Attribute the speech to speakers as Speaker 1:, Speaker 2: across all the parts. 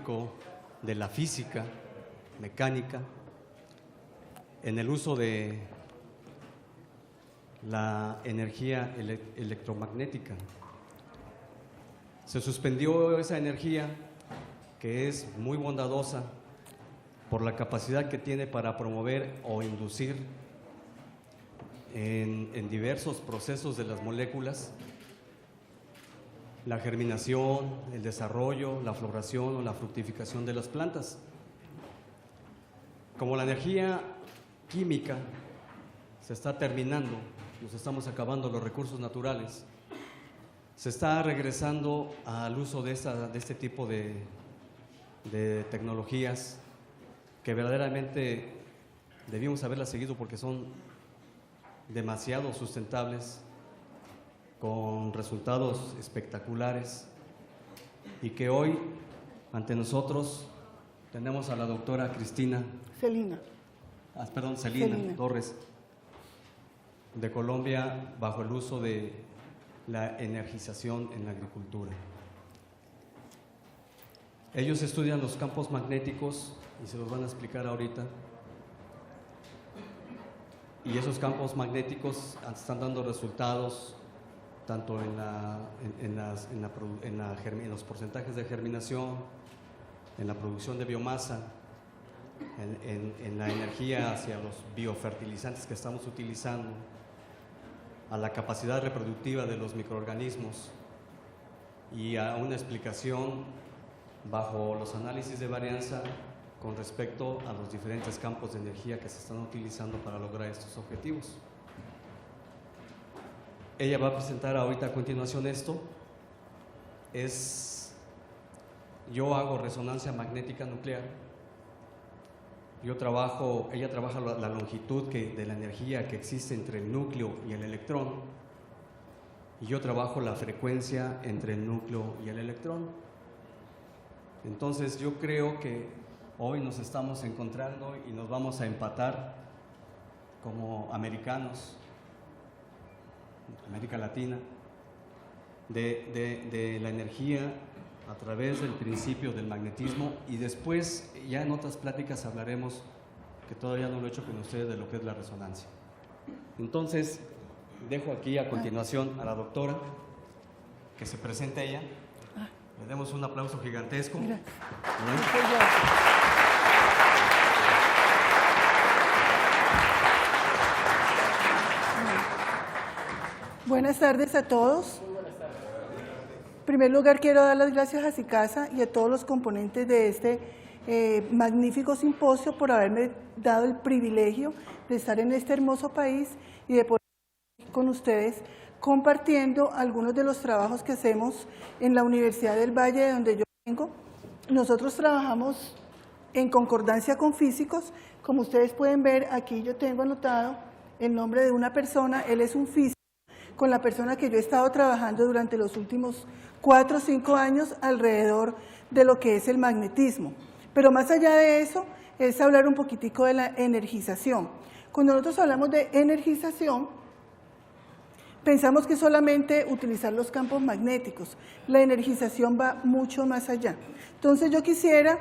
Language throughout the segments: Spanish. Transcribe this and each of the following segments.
Speaker 1: teórico de la física, mecánica, en el uso de la energía electromagnética. Se suspendió esa energía, que es muy bondadosa por la capacidad que tiene para promover o inducir en diversos procesos de las moléculas la germinación, el desarrollo, la floración o la fructificación de las plantas. Como la energía química se está terminando, nos estamos acabando los recursos naturales, se está regresando al uso de este tipo de tecnologías que verdaderamente debimos haberlas seguido porque son demasiado sustentables, con resultados espectaculares, y que hoy ante nosotros tenemos a la doctora Celina Torres, de Colombia, bajo el uso de la energización en la agricultura. Ellos estudian los campos magnéticos y se los van a explicar ahorita. Y esos campos magnéticos están dando resultados tanto en los porcentajes de germinación, en la producción de biomasa, en la energía hacia los biofertilizantes que estamos utilizando, a la capacidad reproductiva de los microorganismos y a una explicación bajo los análisis de varianza con respecto a los diferentes campos de energía que se están utilizando para lograr estos objetivos. Ella va a presentar ahorita a continuación esto. Yo hago resonancia magnética nuclear. Ella trabaja la longitud de la energía que existe entre el núcleo y el electrón, y yo trabajo la frecuencia entre el núcleo y el electrón. Entonces yo creo que hoy nos estamos encontrando y nos vamos a empatar como americanos, América Latina, de la energía a través del principio del magnetismo, y después ya en otras pláticas hablaremos, que todavía no lo he hecho con ustedes, de lo que es la resonancia. Entonces dejo aquí a continuación a la doctora que se presente ella. Le demos un aplauso gigantesco.
Speaker 2: Buenas tardes a todos. En primer lugar, quiero dar las gracias a SICASA y a todos los componentes de este magnífico simposio por haberme dado el privilegio de estar en este hermoso país y de poder estar con ustedes compartiendo algunos de los trabajos que hacemos en la Universidad del Valle, de donde yo vengo. Nosotros trabajamos en concordancia con físicos. Como ustedes pueden ver, aquí yo tengo anotado el nombre de una persona. Él es un físico con la persona que yo he estado trabajando durante los últimos 4 o 5 años alrededor de lo que es el magnetismo. Pero más allá de eso, es hablar un poquitico de la energización. Cuando nosotros hablamos de energización, pensamos que solamente utilizar los campos magnéticos. La energización va mucho más allá. Entonces yo quisiera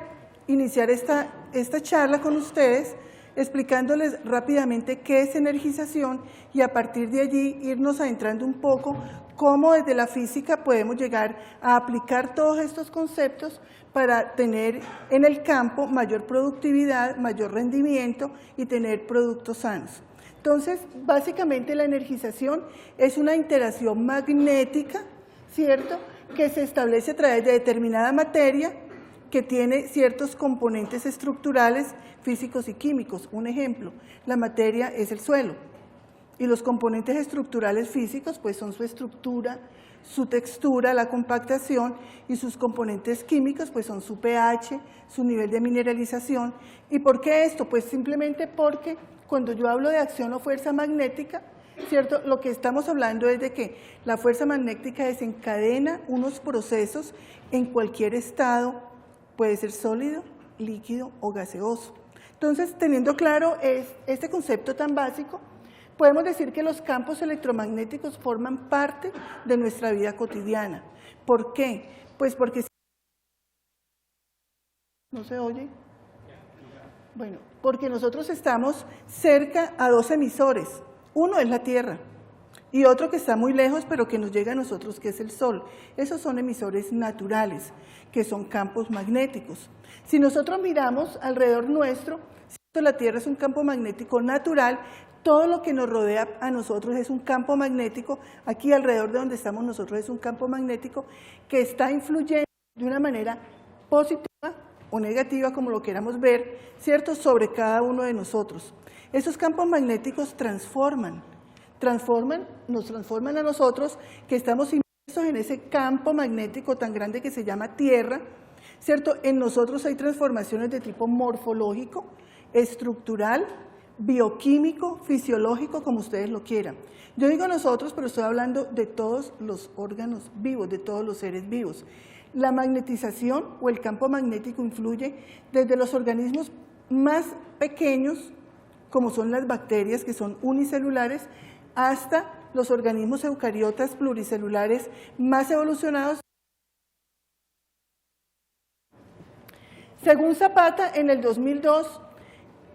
Speaker 2: iniciar esta charla con ustedes explicándoles rápidamente qué es energización, y a partir de allí irnos adentrando un poco cómo desde la física podemos llegar a aplicar todos estos conceptos para tener en el campo mayor productividad, mayor rendimiento y tener productos sanos. Entonces, básicamente la energización es una interacción magnética, ¿cierto?, que se establece a través de determinada materia que tiene ciertos componentes estructurales, físicos y químicos. Un ejemplo, la materia es el suelo, y los componentes estructurales físicos pues son su estructura, su textura, la compactación, y sus componentes químicos pues son su pH, su nivel de mineralización. ¿Y por qué esto? Pues simplemente porque cuando yo hablo de acción o fuerza magnética, ¿cierto?, lo que estamos hablando es de que la fuerza magnética desencadena unos procesos en cualquier estado, puede ser sólido, líquido o gaseoso. Entonces, teniendo claro este concepto tan básico, podemos decir que los campos electromagnéticos forman parte de nuestra vida cotidiana. ¿Por qué? Pues porque ¿No se oye? Bueno, porque nosotros estamos cerca a dos emisores. Uno es la Tierra y otro que está muy lejos, pero que nos llega a nosotros, que es el Sol. Esos son emisores naturales, que son campos magnéticos. Si nosotros miramos alrededor nuestro, la Tierra es un campo magnético natural, todo lo que nos rodea a nosotros es un campo magnético, aquí alrededor de donde estamos nosotros es un campo magnético que está influyendo de una manera positiva o negativa, como lo queramos ver, ¿cierto?, sobre cada uno de nosotros. Esos campos magnéticos nos transforman a nosotros, que estamos inmersos en ese campo magnético tan grande que se llama Tierra, ¿cierto? En nosotros hay transformaciones de tipo morfológico, estructural, bioquímico, fisiológico, como ustedes lo quieran. Yo digo nosotros, pero estoy hablando de todos los órganos vivos, de todos los seres vivos. La magnetización o el campo magnético influye desde los organismos más pequeños, como son las bacterias, que son unicelulares, hasta los organismos eucariotas pluricelulares más evolucionados. Según Zapata, en el 2002,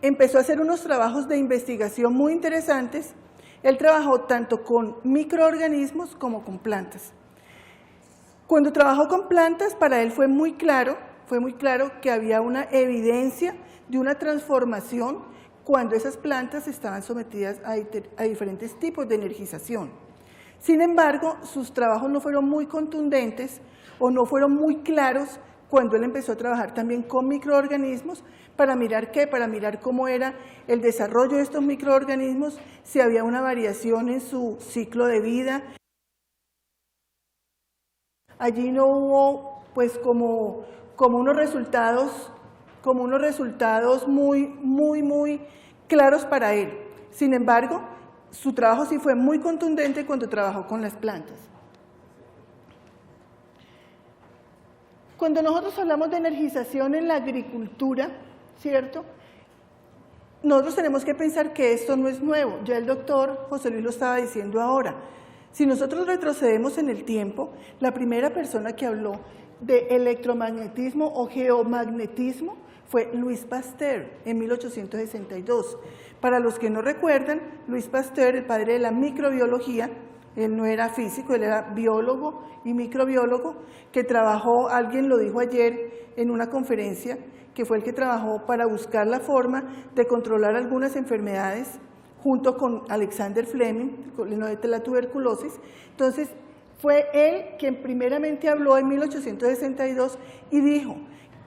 Speaker 2: empezó a hacer unos trabajos de investigación muy interesantes. Él trabajó tanto con microorganismos como con plantas. Cuando trabajó con plantas, para él fue muy claro que había una evidencia de una transformación cuando esas plantas estaban sometidas a diferentes tipos de energización. Sin embargo, sus trabajos no fueron muy contundentes o no fueron muy claros cuando él empezó a trabajar también con microorganismos. ¿Para mirar qué? Para mirar cómo era el desarrollo de estos microorganismos, si había una variación en su ciclo de vida. Allí no hubo pues como unos resultados muy claros para él. Sin embargo, su trabajo sí fue muy contundente cuando trabajó con las plantas. Cuando nosotros hablamos de energización en la agricultura, ¿cierto?, nosotros tenemos que pensar que esto no es nuevo. Ya el doctor José Luis lo estaba diciendo ahora. Si nosotros retrocedemos en el tiempo, la primera persona que habló de electromagnetismo o geomagnetismo fue Louis Pasteur en 1862. Para los que no recuerdan, Louis Pasteur, el padre de la microbiología, él no era físico, él era biólogo y microbiólogo, que trabajó, alguien lo dijo ayer en una conferencia, que fue el que trabajó para buscar la forma de controlar algunas enfermedades junto con Alexander Fleming, con la tuberculosis. Entonces, fue él quien primeramente habló en 1862 y dijo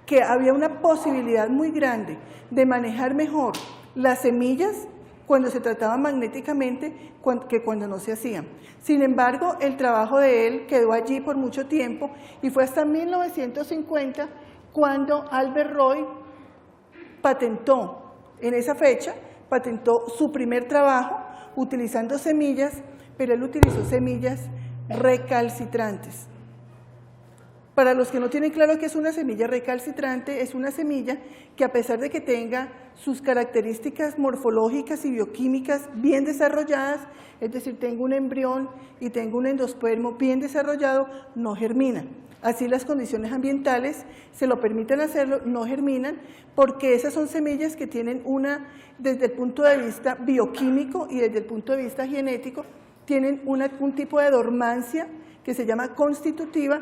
Speaker 2: que había una posibilidad muy grande de manejar mejor las semillas cuando se trataban magnéticamente que cuando no se hacían. Sin embargo, el trabajo de él quedó allí por mucho tiempo y fue hasta 1950 cuando Albert Roy patentó, en esa fecha, patentó su primer trabajo utilizando semillas, pero él utilizó semillas recalcitrantes. Para los que no tienen claro qué es una semilla recalcitrante, es una semilla que a pesar de que tenga sus características morfológicas y bioquímicas bien desarrolladas, es decir, tengo un embrión y tengo un endospermo bien desarrollado, no germina. Así las condiciones ambientales se lo permiten hacerlo, no germinan, porque esas son semillas que tienen desde el punto de vista bioquímico y desde el punto de vista genético, tienen un tipo de dormancia que se llama constitutiva,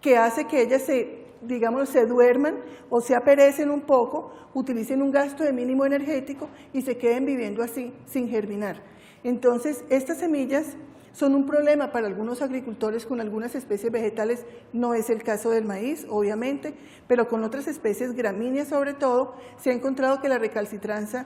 Speaker 2: que hace que ellas se duerman o se aperecen un poco, utilicen un gasto de mínimo energético y se queden viviendo así, sin germinar. Entonces, estas semillas son un problema para algunos agricultores con algunas especies vegetales, no es el caso del maíz, obviamente, pero con otras especies gramíneas sobre todo, se ha encontrado que la recalcitrancia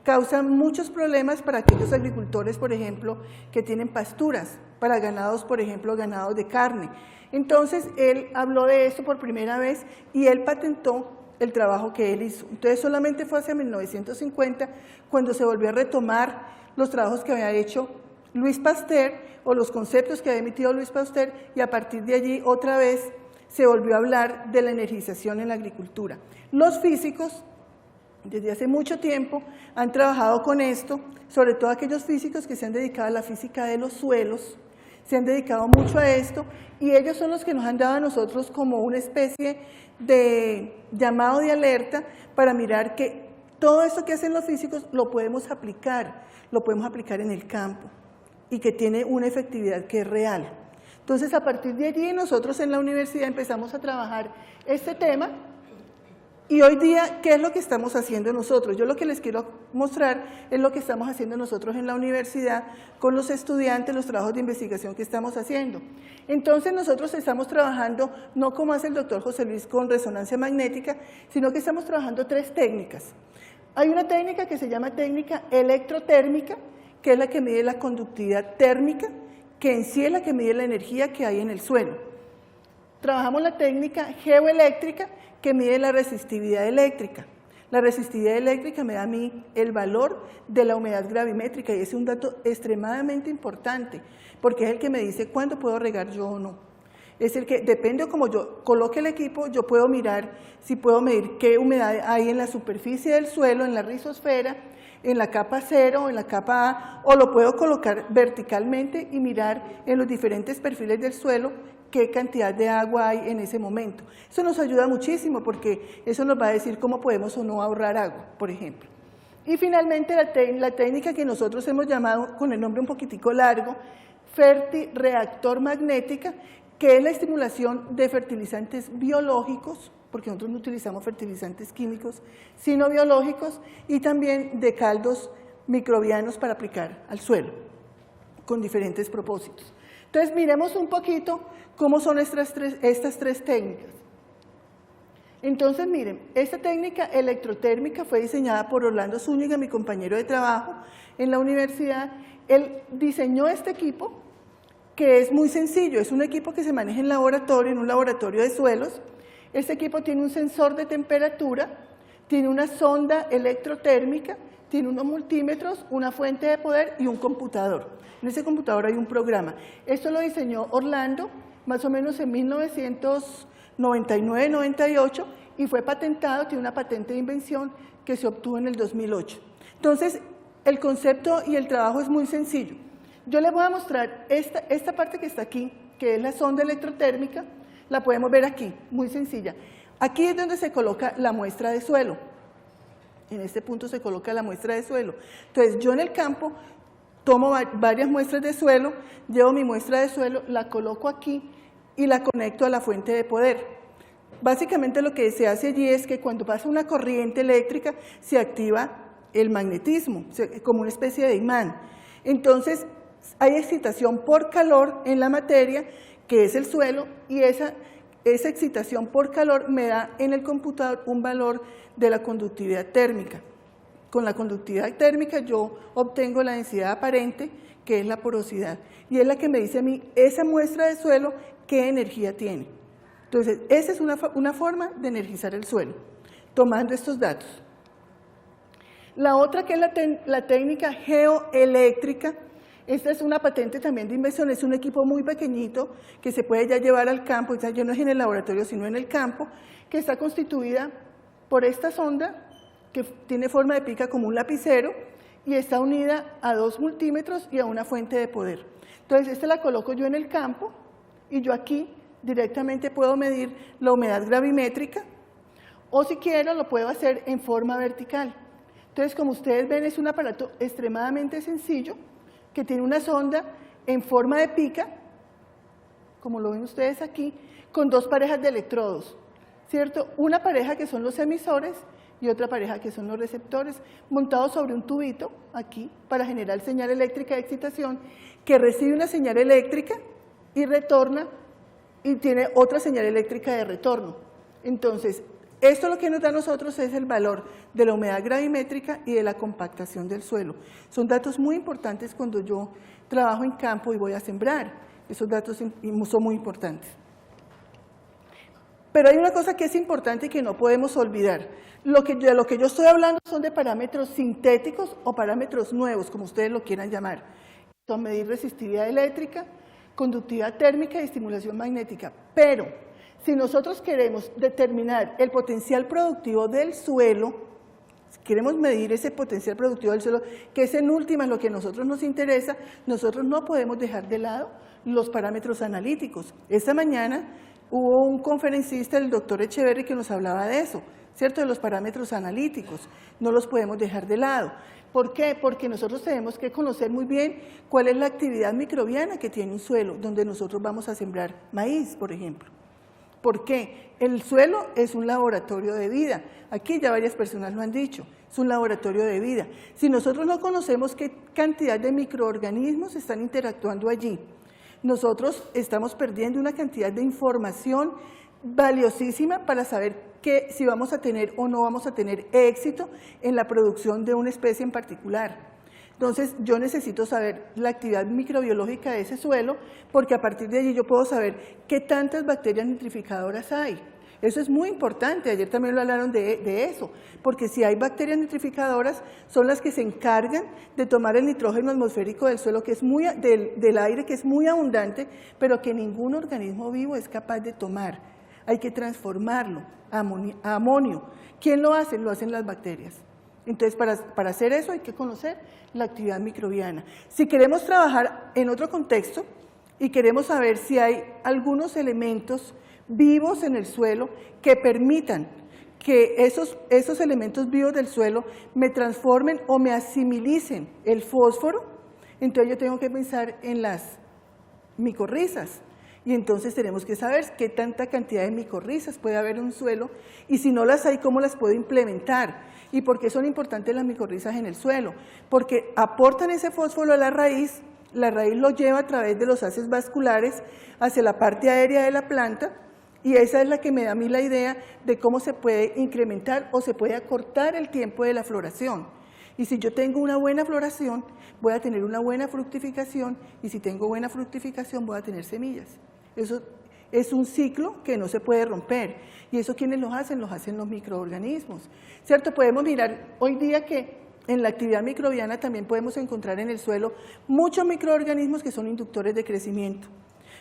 Speaker 2: causa muchos problemas para aquellos agricultores, por ejemplo, que tienen pasturas, para ganados, por ejemplo, ganados de carne. Entonces, él habló de esto por primera vez y él patentó el trabajo que él hizo. Entonces, solamente fue hacia 1950 cuando se volvió a retomar los trabajos que había hecho Louis Pasteur o los conceptos que había emitido Louis Pasteur, y a partir de allí otra vez se volvió a hablar de la energización en la agricultura. Los físicos desde hace mucho tiempo han trabajado con esto, sobre todo aquellos físicos que se han dedicado a la física de los suelos, se han dedicado mucho a esto y ellos son los que nos han dado a nosotros como una especie de llamado de alerta para mirar que todo esto que hacen los físicos lo podemos aplicar en el campo y que tiene una efectividad que es real. Entonces, a partir de allí, nosotros en la universidad empezamos a trabajar este tema y hoy día, ¿qué es lo que estamos haciendo nosotros? Yo lo que les quiero mostrar es lo que estamos haciendo nosotros en la universidad con los estudiantes, los trabajos de investigación que estamos haciendo. Entonces, nosotros estamos trabajando, no como hace el doctor José Luis con resonancia magnética, sino que estamos trabajando 3 técnicas. Hay una técnica que se llama técnica electrotérmica, que es la que mide la conductividad térmica, que en sí es la que mide la energía que hay en el suelo. Trabajamos la técnica geoeléctrica, que mide la resistividad eléctrica. La resistividad eléctrica me da a mí el valor de la humedad gravimétrica y es un dato extremadamente importante, porque es el que me dice cuándo puedo regar yo o no. Es el que, depende de cómo yo coloque el equipo, yo puedo mirar si puedo medir qué humedad hay en la superficie del suelo, en la rizosfera, en la capa 0, en la capa A, o lo puedo colocar verticalmente y mirar en los diferentes perfiles del suelo qué cantidad de agua hay en ese momento. Eso nos ayuda muchísimo porque eso nos va a decir cómo podemos o no ahorrar agua, por ejemplo. Y finalmente la técnica que nosotros hemos llamado con el nombre un poquitico largo, fertirreactor magnética, que es la estimulación de fertilizantes biológicos, porque nosotros no utilizamos fertilizantes químicos, sino biológicos, y también de caldos microbianos para aplicar al suelo, con diferentes propósitos. Entonces, miremos un poquito cómo son estas tres técnicas. Entonces, miren, esta técnica electrotérmica fue diseñada por Orlando Zúñiga, mi compañero de trabajo en la universidad. Él diseñó este equipo, que es muy sencillo, es un equipo que se maneja en laboratorio, en un laboratorio de suelos. Este equipo tiene un sensor de temperatura, tiene una sonda electrotérmica, tiene unos multímetros, una fuente de poder y un computador. En ese computador hay un programa. Esto lo diseñó Orlando más o menos en 1999-98 y fue patentado, tiene una patente de invención que se obtuvo en el 2008. Entonces, el concepto y el trabajo es muy sencillo. Yo les voy a mostrar esta parte que está aquí, que es la sonda electrotérmica, la podemos ver aquí, muy sencilla. Aquí es donde se coloca la muestra de suelo. En este punto se coloca la muestra de suelo. Entonces, yo en el campo tomo varias muestras de suelo, llevo mi muestra de suelo, la coloco aquí y la conecto a la fuente de poder. Básicamente lo que se hace allí es que cuando pasa una corriente eléctrica se activa el magnetismo, como una especie de imán. Entonces, hay excitación por calor en la materia, que es el suelo, y esa excitación por calor me da en el computador un valor de la conductividad térmica. Con la conductividad térmica yo obtengo la densidad aparente, que es la porosidad, y es la que me dice a mí, esa muestra de suelo, qué energía tiene. Entonces, esa es una forma de energizar el suelo, tomando estos datos. La otra, que es la técnica geoeléctrica, esta es una patente también de inversión, es un equipo muy pequeñito que se puede ya llevar al campo, ya no es en el laboratorio sino en el campo, que está constituida por esta sonda que tiene forma de pica como un lapicero y está unida a 2 multímetros y a una fuente de poder. Entonces, esta la coloco yo en el campo y yo aquí directamente puedo medir la humedad gravimétrica o si quiero lo puedo hacer en forma vertical. Entonces, como ustedes ven, es un aparato extremadamente sencillo que tiene una sonda en forma de pica, como lo ven ustedes aquí, con 2 parejas de electrodos, ¿cierto? Una pareja que son los emisores y otra pareja que son los receptores, montados sobre un tubito aquí para generar señal eléctrica de excitación que recibe una señal eléctrica y retorna y tiene otra señal eléctrica de retorno. Entonces, esto lo que nos da a nosotros es el valor de la humedad gravimétrica y de la compactación del suelo. Son datos muy importantes cuando yo trabajo en campo y voy a sembrar. Esos datos son muy importantes. Pero hay una cosa que es importante y que no podemos olvidar. De lo que yo estoy hablando son de parámetros sintéticos o parámetros nuevos, como ustedes lo quieran llamar. Son medir resistividad eléctrica, conductividad térmica y estimulación magnética. Pero si nosotros queremos determinar el potencial productivo del suelo, si queremos medir ese potencial productivo del suelo, que es en últimas lo que a nosotros nos interesa, nosotros no podemos dejar de lado los parámetros analíticos. Esta mañana hubo un conferencista, el doctor Echeverry, que nos hablaba de eso, ¿cierto? De los parámetros analíticos. No los podemos dejar de lado. ¿Por qué? Porque nosotros tenemos que conocer muy bien cuál es la actividad microbiana que tiene un suelo, donde nosotros vamos a sembrar maíz, por ejemplo. ¿Por qué? El suelo es un laboratorio de vida. Aquí ya varias personas lo han dicho, es un laboratorio de vida. Si nosotros no conocemos qué cantidad de microorganismos están interactuando allí, nosotros estamos perdiendo una cantidad de información valiosísima para saber si vamos a tener o no vamos a tener éxito en la producción de una especie en particular. Entonces, yo necesito saber la actividad microbiológica de ese suelo, porque a partir de allí yo puedo saber qué tantas bacterias nitrificadoras hay. Eso es muy importante, ayer también lo hablaron de eso, porque si hay bacterias nitrificadoras, son las que se encargan de tomar el nitrógeno atmosférico del suelo, que es del aire, que es muy abundante, pero que ningún organismo vivo es capaz de tomar. Hay que transformarlo a amonio. ¿Quién lo hace? Lo hacen las bacterias. Entonces, para hacer eso hay que conocer la actividad microbiana. Si queremos trabajar en otro contexto y queremos saber si hay algunos elementos vivos en el suelo que permitan que esos elementos vivos del suelo me transformen o me asimilicen el fósforo, entonces yo tengo que pensar en las micorrizas. Y entonces tenemos que saber qué tanta cantidad de micorrizas puede haber en un suelo y si no las hay, cómo las puedo implementar. ¿Y por qué son importantes las micorrizas en el suelo? Porque aportan ese fósforo a la raíz lo lleva a través de los haces vasculares hacia la parte aérea de la planta y esa es la que me da a mí la idea de cómo se puede incrementar o se puede acortar el tiempo de la floración. Y si yo tengo una buena floración, voy a tener una buena fructificación y si tengo buena fructificación voy a tener semillas. Eso es un ciclo que no se puede romper y eso ¿quiénes lo hacen? Los hacen los microorganismos, ¿cierto? Podemos mirar hoy día que en la actividad microbiana también podemos encontrar en el suelo muchos microorganismos que son inductores de crecimiento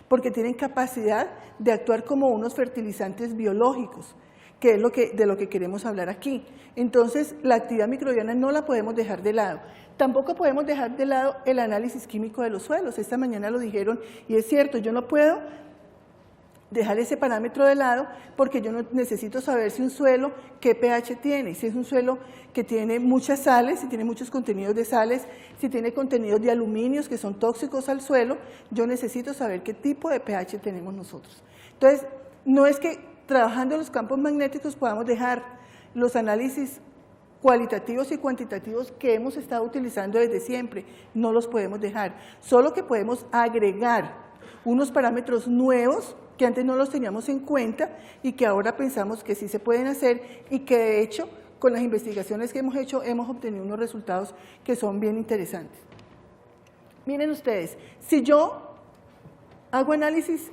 Speaker 2: porque tienen capacidad de actuar como unos fertilizantes biológicos, que es de lo que queremos hablar aquí. Entonces, la actividad microbiana no la podemos dejar de lado. Tampoco podemos dejar de lado el análisis químico de los suelos. Esta mañana lo dijeron y es cierto, yo no puedo dejar ese parámetro de lado porque yo no necesito saber si un suelo qué pH tiene, si es un suelo que tiene muchas sales, si tiene muchos contenidos de sales, si tiene contenidos de aluminios que son tóxicos al suelo, yo necesito saber qué tipo de pH tenemos nosotros. Entonces, no es que trabajando en los campos magnéticos podamos dejar los análisis cualitativos y cuantitativos que hemos estado utilizando desde siempre, no los podemos dejar, solo que podemos agregar unos parámetros nuevos que antes no los teníamos en cuenta y que ahora pensamos que sí se pueden hacer y que de hecho con las investigaciones que hemos hecho hemos obtenido unos resultados que son bien interesantes. Miren ustedes, si yo hago análisis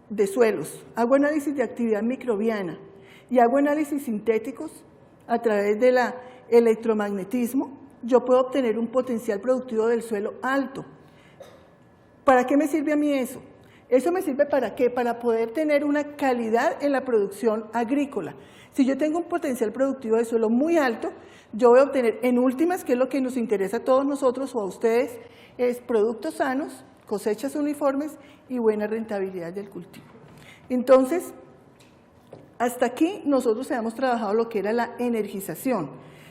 Speaker 2: de suelos, hago análisis de actividad microbiana y hago análisis sintéticos a través del electromagnetismo, yo puedo obtener un potencial productivo del suelo alto. ¿Para qué me sirve a mí eso? ¿Eso me sirve para qué? Para poder tener una calidad en la producción agrícola. Si yo tengo un potencial productivo de suelo muy alto, yo voy a obtener en últimas, que es lo que nos interesa a todos nosotros o a ustedes, es productos sanos, cosechas uniformes y buena rentabilidad del cultivo. Entonces, hasta aquí nosotros hemos trabajado lo que era la energización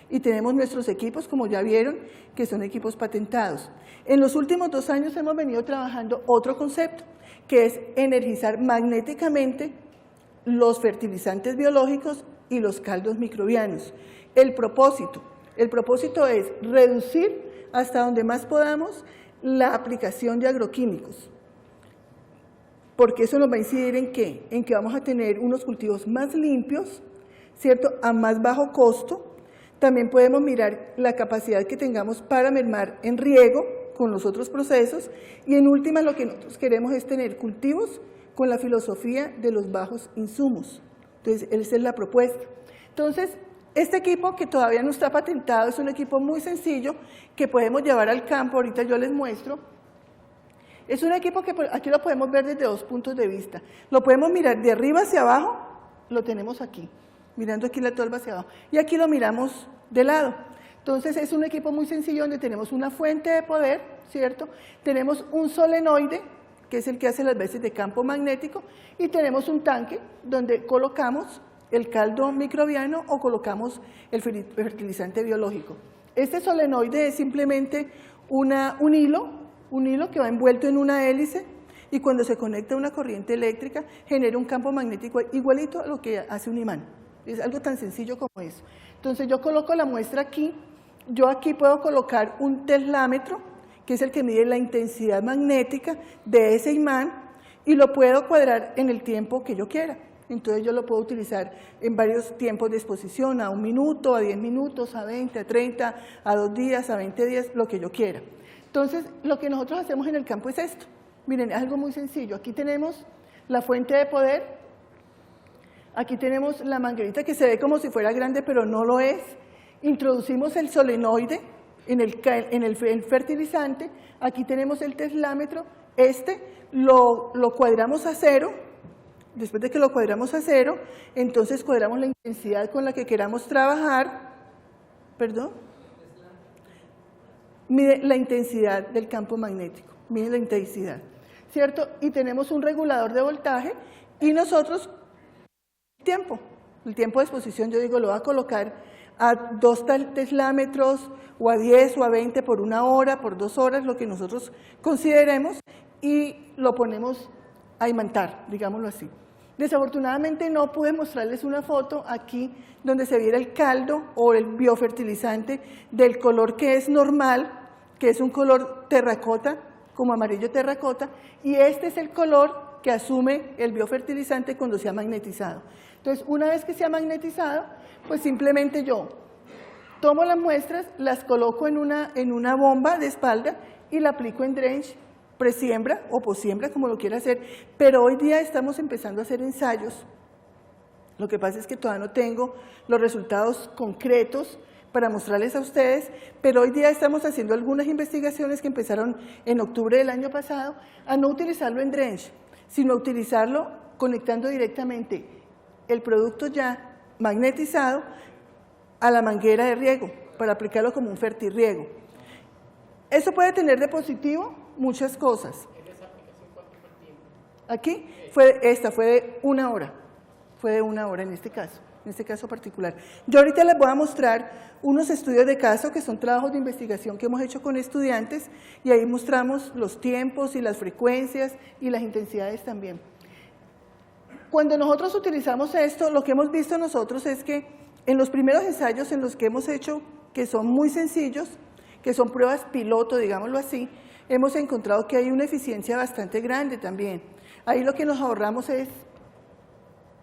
Speaker 2: y tenemos nuestros equipos, como ya vieron, que son equipos patentados. En los últimos 2 años hemos venido trabajando otro concepto, que es energizar magnéticamente los fertilizantes biológicos y los caldos microbianos. El propósito es reducir hasta donde más podamos la aplicación de agroquímicos, porque eso nos va a incidir ¿en qué? En que vamos a tener unos cultivos más limpios, ¿cierto? A más bajo costo. También podemos mirar la capacidad que tengamos para mermar en riego con los otros procesos y en última lo que nosotros queremos es tener cultivos con la filosofía de los bajos insumos. Entonces, esa es la propuesta. Entonces, este equipo que todavía no está patentado es un equipo muy sencillo que podemos llevar al campo, ahorita yo les muestro. Es un equipo que aquí lo podemos ver desde 2 puntos de vista. Lo podemos mirar de arriba hacia abajo, lo tenemos aquí, mirando aquí la tolva hacia abajo, y aquí lo miramos de lado. Entonces es un equipo muy sencillo donde tenemos una fuente de poder, ¿cierto? Tenemos un solenoide, que es el que hace las veces de campo magnético, y tenemos un tanque donde colocamos el caldo microbiano o colocamos el fertilizante biológico. Este solenoide es simplemente un hilo que va envuelto en una hélice, y cuando se conecta a una corriente eléctrica genera un campo magnético igualito a lo que hace un imán. Es algo tan sencillo como eso. Entonces yo coloco la muestra aquí, yo aquí puedo colocar un teslámetro, que es el que mide la intensidad magnética de ese imán, y lo puedo cuadrar en el tiempo que yo quiera. Entonces yo lo puedo utilizar en varios tiempos de exposición, a 1 minuto, a 10 minutos, a 20, a 30, a 2 días, a 20 días, lo que yo quiera. Entonces lo que nosotros hacemos en el campo es esto. Miren, es algo muy sencillo. Aquí tenemos la fuente de poder, aquí tenemos la manguerita que se ve como si fuera grande, pero no lo es. Introducimos el solenoide en el fertilizante, aquí tenemos el teslámetro, lo cuadramos a 0, después de que lo cuadramos a 0, entonces cuadramos la intensidad con la que queramos trabajar, mide la intensidad del campo magnético, mide la intensidad, ¿cierto? Y tenemos un regulador de voltaje y nosotros, el tiempo de exposición, yo digo, lo voy a colocar a 2 teslámetros o a 10 o a 20 por 1 hora, por 2 horas, lo que nosotros consideremos, y lo ponemos a imantar, digámoslo así. Desafortunadamente no pude mostrarles una foto aquí donde se viera el caldo o el biofertilizante del color que es normal, que es un color terracota, como amarillo terracota, y este es el color que asume el biofertilizante cuando se ha magnetizado. Entonces, una vez que se ha magnetizado, pues simplemente yo tomo las muestras, las coloco en una bomba de espalda y la aplico en drench, presiembra o posiembra, como lo quiera hacer, pero hoy día estamos empezando a hacer ensayos. Lo que pasa es que todavía no tengo los resultados concretos para mostrarles a ustedes, pero hoy día estamos haciendo algunas investigaciones que empezaron en octubre del año pasado, a no utilizarlo en drench, sino utilizarlo conectando directamente el producto ya magnetizado a la manguera de riego, para aplicarlo como un fertirriego. Eso puede tener de positivo muchas cosas. Aquí fue de 1 hora, fue de 1 hora en este caso particular. Yo ahorita les voy a mostrar unos estudios de caso que son trabajos de investigación que hemos hecho con estudiantes, y ahí mostramos los tiempos y las frecuencias y las intensidades también. Cuando nosotros utilizamos esto, lo que hemos visto nosotros es que en los primeros ensayos en los que hemos hecho, que son muy sencillos, que son pruebas piloto, digámoslo así, hemos encontrado que hay una eficiencia bastante grande también. Ahí lo que nos ahorramos es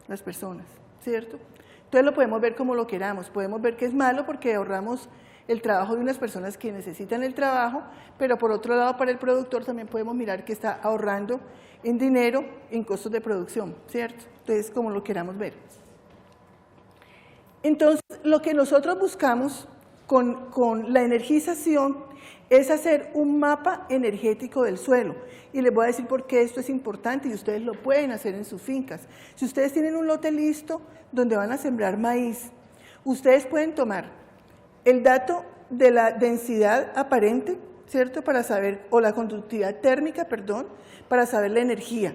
Speaker 2: las personas, ¿cierto? Entonces lo podemos ver como lo queramos, podemos ver que es malo porque ahorramos el trabajo de unas personas que necesitan el trabajo, pero por otro lado para el productor también podemos mirar que está ahorrando en dinero, en costos de producción, ¿cierto? Entonces como lo queramos ver. Entonces lo que nosotros buscamos con la energización es hacer un mapa energético del suelo, y les voy a decir por qué esto es importante y ustedes lo pueden hacer en sus fincas. Si ustedes tienen un lote listo donde van a sembrar maíz, ustedes pueden tomar el dato de la densidad aparente, ¿cierto?, para saber, o la conductividad térmica, perdón, para saber la energía.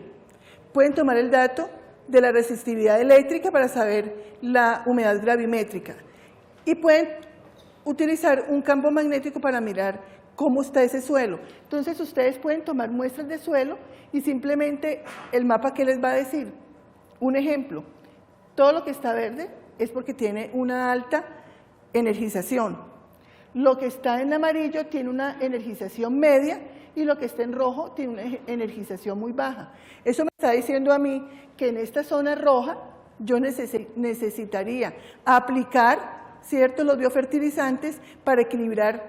Speaker 2: Pueden tomar el dato de la resistividad eléctrica para saber la humedad gravimétrica, y pueden utilizar un campo magnético para mirar cómo está ese suelo. Entonces ustedes pueden tomar muestras de suelo y simplemente el mapa, ¿qué les va a decir? Un ejemplo, todo lo que está verde es porque tiene una alta energización, lo que está en amarillo tiene una energización media y lo que está en rojo tiene una energización muy baja. Eso me está diciendo a mí que en esta zona roja yo necesitaría aplicar, ¿cierto?, los biofertilizantes para equilibrar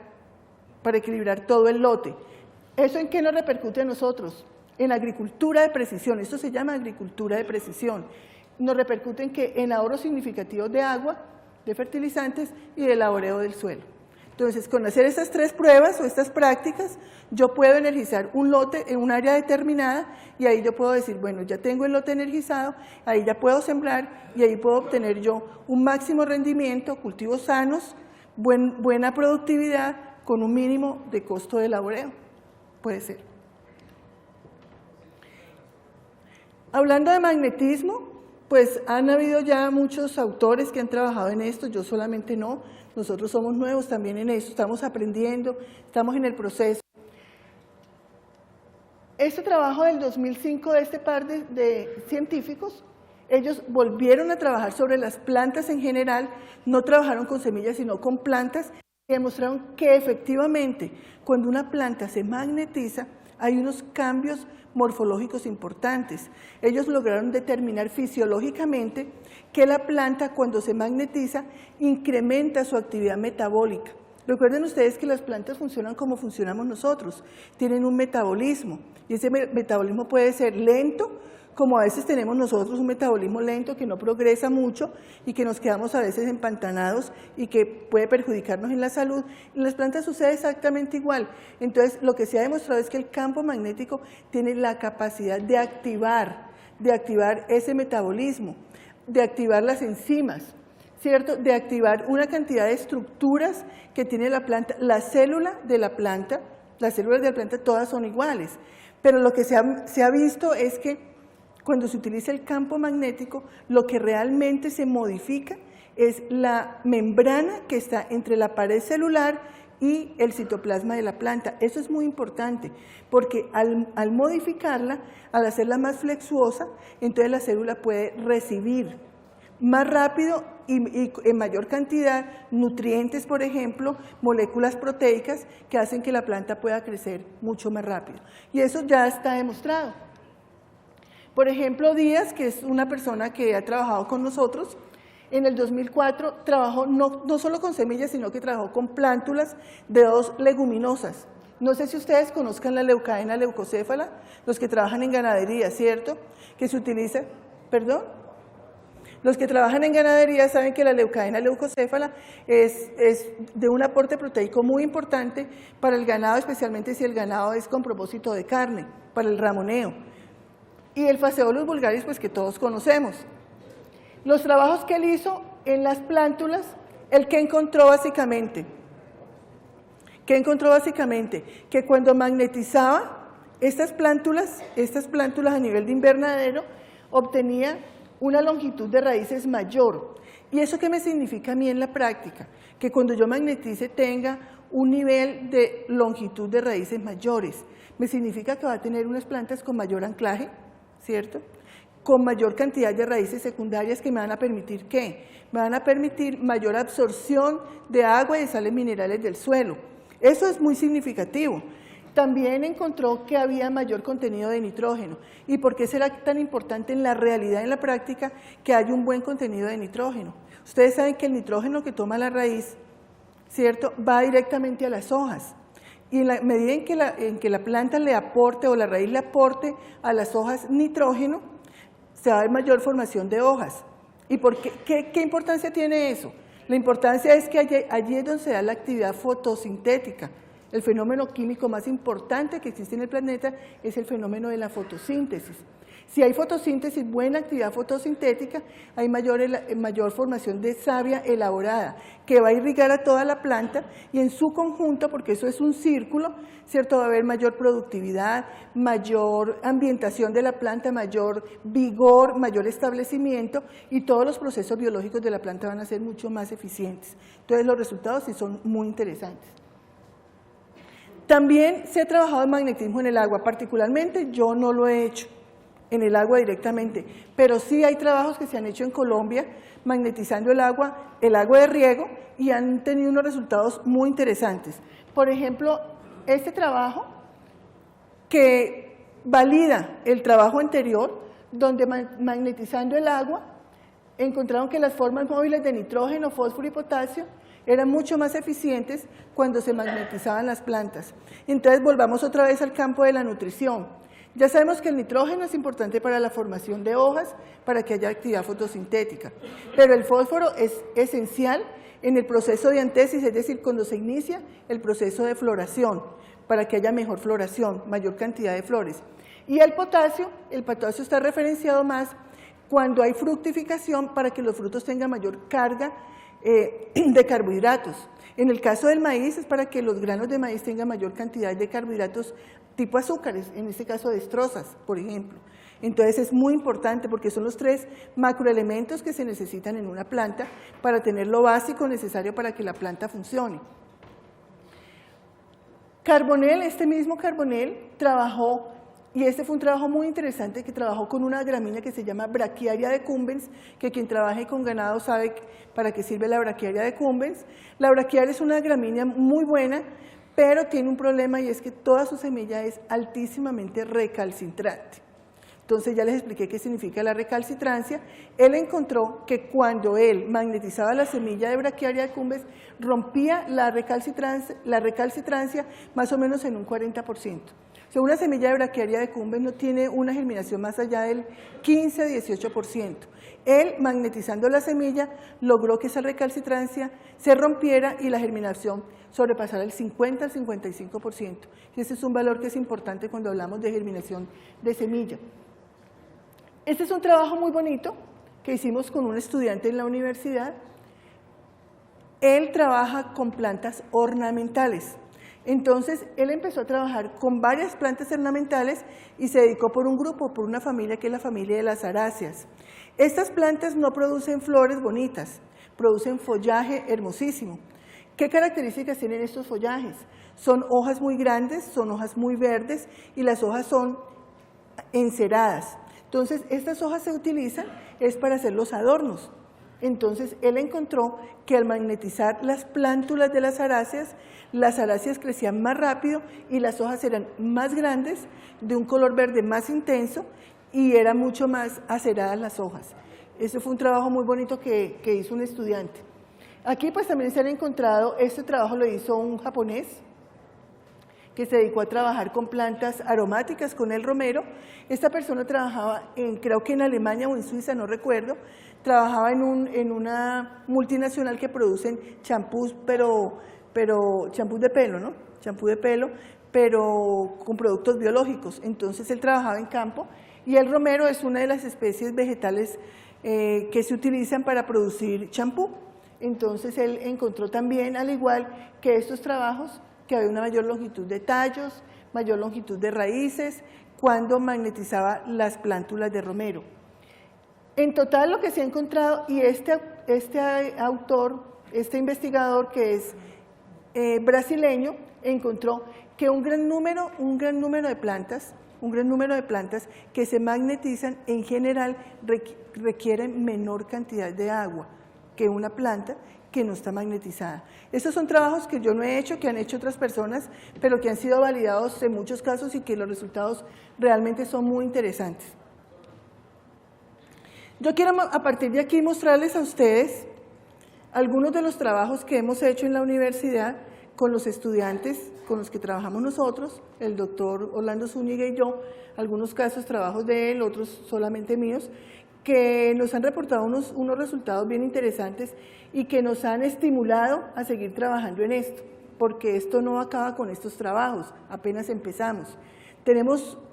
Speaker 2: todo el lote. ¿Eso en qué nos repercute a nosotros? En agricultura de precisión, esto se llama agricultura de precisión. Nos repercute en que en ahorros significativos de agua, de fertilizantes y del laboreo del suelo. Entonces, con hacer estas 3 pruebas o estas prácticas, yo puedo energizar un lote en un área determinada, y ahí yo puedo decir, bueno, ya tengo el lote energizado, ahí ya puedo sembrar y ahí puedo obtener yo un máximo rendimiento, cultivos sanos, buena productividad con un mínimo de costo de laboreo. Puede ser. Hablando de magnetismo, pues han habido ya muchos autores que han trabajado en esto, yo solamente no, nosotros somos nuevos también en esto, estamos aprendiendo, estamos en el proceso. Este trabajo del 2005 de este par de científicos, ellos volvieron a trabajar sobre las plantas en general, no trabajaron con semillas sino con plantas, y demostraron que efectivamente cuando una planta se magnetiza hay unos cambios morfológicos importantes. Ellos lograron determinar fisiológicamente que la planta cuando se magnetiza incrementa su actividad metabólica. Recuerden ustedes que las plantas funcionan como funcionamos nosotros, tienen un metabolismo y ese metabolismo puede ser lento, como a veces tenemos nosotros un metabolismo lento que no progresa mucho y que nos quedamos a veces empantanados y que puede perjudicarnos en la salud. En las plantas sucede exactamente igual. Entonces, lo que se ha demostrado es que el campo magnético tiene la capacidad de activar ese metabolismo, de activar las enzimas, ¿cierto? De activar una cantidad de estructuras que tiene la planta. Las células de la planta todas son iguales, pero lo que se ha visto es que cuando se utiliza el campo magnético, lo que realmente se modifica es la membrana que está entre la pared celular y el citoplasma de la planta. Eso es muy importante, porque al modificarla, al hacerla más flexuosa, entonces la célula puede recibir más rápido y en mayor cantidad nutrientes, por ejemplo, moléculas proteicas que hacen que la planta pueda crecer mucho más rápido. Y eso ya está demostrado. Por ejemplo, Díaz, que es una persona que ha trabajado con nosotros, en el 2004 trabajó no solo con semillas, sino que trabajó con plántulas de 2 leguminosas. No sé si ustedes conozcan la leucaena leucocéfala, los que trabajan en ganadería, ¿cierto? Que se utiliza, ¿perdón? Los que trabajan en ganadería saben que la leucaena leucocéfala es de un aporte proteico muy importante para el ganado, especialmente si el ganado es con propósito de carne, para el ramoneo. Y el Phaseolus vulgaris, pues que todos conocemos. Los trabajos que él hizo en las plántulas, ¿el qué encontró básicamente? ¿Qué encontró básicamente? Que cuando magnetizaba estas plántulas a nivel de invernadero, obtenía una longitud de raíces mayor. ¿Y eso qué me significa a mí en la práctica? Que cuando yo magnetice tenga un nivel de longitud de raíces mayores. Me significa que va a tener unas plantas con mayor anclaje, ¿cierto? Con mayor cantidad de raíces secundarias que me van a permitir ¿qué? Me van a permitir mayor absorción de agua y de sales minerales del suelo. Eso es muy significativo. También encontró que había mayor contenido de nitrógeno. ¿Y por qué será tan importante en la realidad, en la práctica, que haya un buen contenido de nitrógeno? Ustedes saben que el nitrógeno que toma la raíz, ¿cierto?, va directamente a las hojas. Y en la medida en que la planta le aporte o la raíz le aporte a las hojas nitrógeno, se va a ver mayor formación de hojas. ¿Y por qué? ¿Qué importancia tiene eso? La importancia es que allí es donde se da la actividad fotosintética. El fenómeno químico más importante que existe en el planeta es el fenómeno de la fotosíntesis. Si hay fotosíntesis, buena actividad fotosintética, hay mayor formación de savia elaborada, que va a irrigar a toda la planta y en su conjunto, porque eso es un círculo, ¿cierto? Va a haber mayor productividad, mayor ambientación de la planta, mayor vigor, mayor establecimiento y todos los procesos biológicos de la planta van a ser mucho más eficientes. Entonces los resultados sí son muy interesantes. También se ha trabajado el magnetismo en el agua, particularmente yo no lo he hecho en el agua directamente, pero sí hay trabajos que se han hecho en Colombia magnetizando el agua de riego y han tenido unos resultados muy interesantes. Por ejemplo, este trabajo que valida el trabajo anterior, donde magnetizando el agua encontraron que las formas móviles de nitrógeno, fósforo y potasio eran mucho más eficientes cuando se magnetizaban las plantas. Entonces volvamos otra vez al campo de la nutrición. Ya sabemos que el nitrógeno es importante para la formación de hojas, para que haya actividad fotosintética, pero el fósforo es esencial en el proceso de antesis, es decir, cuando se inicia el proceso de floración, para que haya mejor floración, mayor cantidad de flores. Y el potasio está referenciado más cuando hay fructificación para que los frutos tengan mayor carga de carbohidratos. En el caso del maíz es para que los granos de maíz tengan mayor cantidad de carbohidratos tipo azúcares, en este caso destrozas, por ejemplo. Entonces es muy importante porque son los 3 macroelementos que se necesitan en una planta para tener lo básico necesario para que la planta funcione. Carbonell, este mismo Carbonell, trabajó, y este fue un trabajo muy interesante, que trabajó con una gramínea que se llama Brachiaria decumbens, que quien trabaje con ganado sabe para qué sirve la Brachiaria decumbens. La Brachiaria es una gramínea muy buena, pero tiene un problema y es que toda su semilla es altísimamente recalcitrante. Entonces ya les expliqué qué significa la recalcitrancia. Él encontró que cuando él magnetizaba la semilla de Brachiaria decumbens, rompía la recalcitrancia más o menos en un 40%. O sea, una semilla de Brachiaria decumbens no tiene una germinación más allá del 15-18%. Él, magnetizando la semilla, logró que esa recalcitrancia se rompiera y la germinación sobrepasara el 50 al 55%. Y ese es un valor que es importante cuando hablamos de germinación de semilla. Este es un trabajo muy bonito que hicimos con un estudiante en la universidad. Él trabaja con plantas ornamentales. Entonces, él empezó a trabajar con varias plantas ornamentales y se dedicó por un grupo, por una familia que es la familia de las aráceas. Estas plantas no producen flores bonitas, producen follaje hermosísimo. ¿Qué características tienen estos follajes? Son hojas muy grandes, son hojas muy verdes y las hojas son enceradas. Entonces, estas hojas se utilizan es para hacer los adornos. Entonces, él encontró que al magnetizar las plántulas de las aráceas crecían más rápido y las hojas eran más grandes, de un color verde más intenso y eran mucho más aceradas las hojas. Ese fue un trabajo muy bonito que hizo un estudiante. Aquí pues también se han encontrado, este trabajo lo hizo un japonés, que se dedicó a trabajar con plantas aromáticas, con el romero. Esta persona trabajaba, creo que en Alemania o en Suiza, no recuerdo, trabajaba en una multinacional que producen champús, pero champús de pelo, ¿no? Champú de pelo, pero con productos biológicos. Entonces él trabajaba en campo y el romero es una de las especies vegetales que se utilizan para producir champú. Entonces él encontró también, al igual que estos trabajos, que había una mayor longitud de tallos, mayor longitud de raíces, cuando magnetizaba las plántulas de romero. En total lo que se ha encontrado, y este investigador que es brasileño, encontró que un gran número de plantas que se magnetizan en general requieren menor cantidad de agua que una planta que no está magnetizada. Estos son trabajos que yo no he hecho, que han hecho otras personas, pero que han sido validados en muchos casos y que los resultados realmente son muy interesantes. Yo quiero a partir de aquí mostrarles a ustedes algunos de los trabajos que hemos hecho en la universidad con los estudiantes con los que trabajamos nosotros, el doctor Orlando Zúñiga y yo, algunos casos, trabajos de él, otros solamente míos, que nos han reportado unos resultados bien interesantes y que nos han estimulado a seguir trabajando en esto, porque esto no acaba con estos trabajos, apenas empezamos.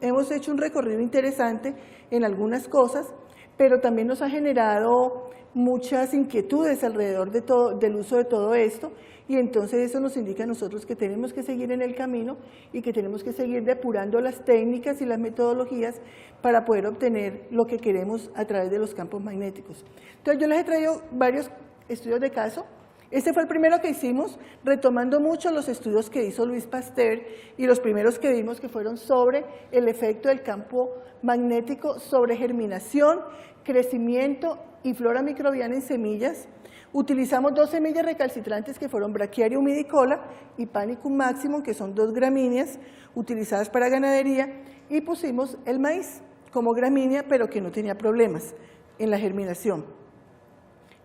Speaker 2: Hemos hecho un recorrido interesante en algunas cosas, pero también nos ha generado muchas inquietudes alrededor del uso de todo esto, y entonces eso nos indica a nosotros que tenemos que seguir en el camino y que tenemos que seguir depurando las técnicas y las metodologías para poder obtener lo que queremos a través de los campos magnéticos. Entonces yo les he traído varios estudios de caso. Este fue el primero que hicimos, retomando mucho los estudios que hizo Louis Pasteur y los primeros que vimos que fueron sobre el efecto del campo magnético sobre germinación, crecimiento y flora microbiana en semillas. Utilizamos 2 semillas recalcitrantes que fueron Brachiaria humidicola y Panicum maximum, que son 2 gramíneas utilizadas para ganadería, y pusimos el maíz como gramínea, pero que no tenía problemas en la germinación.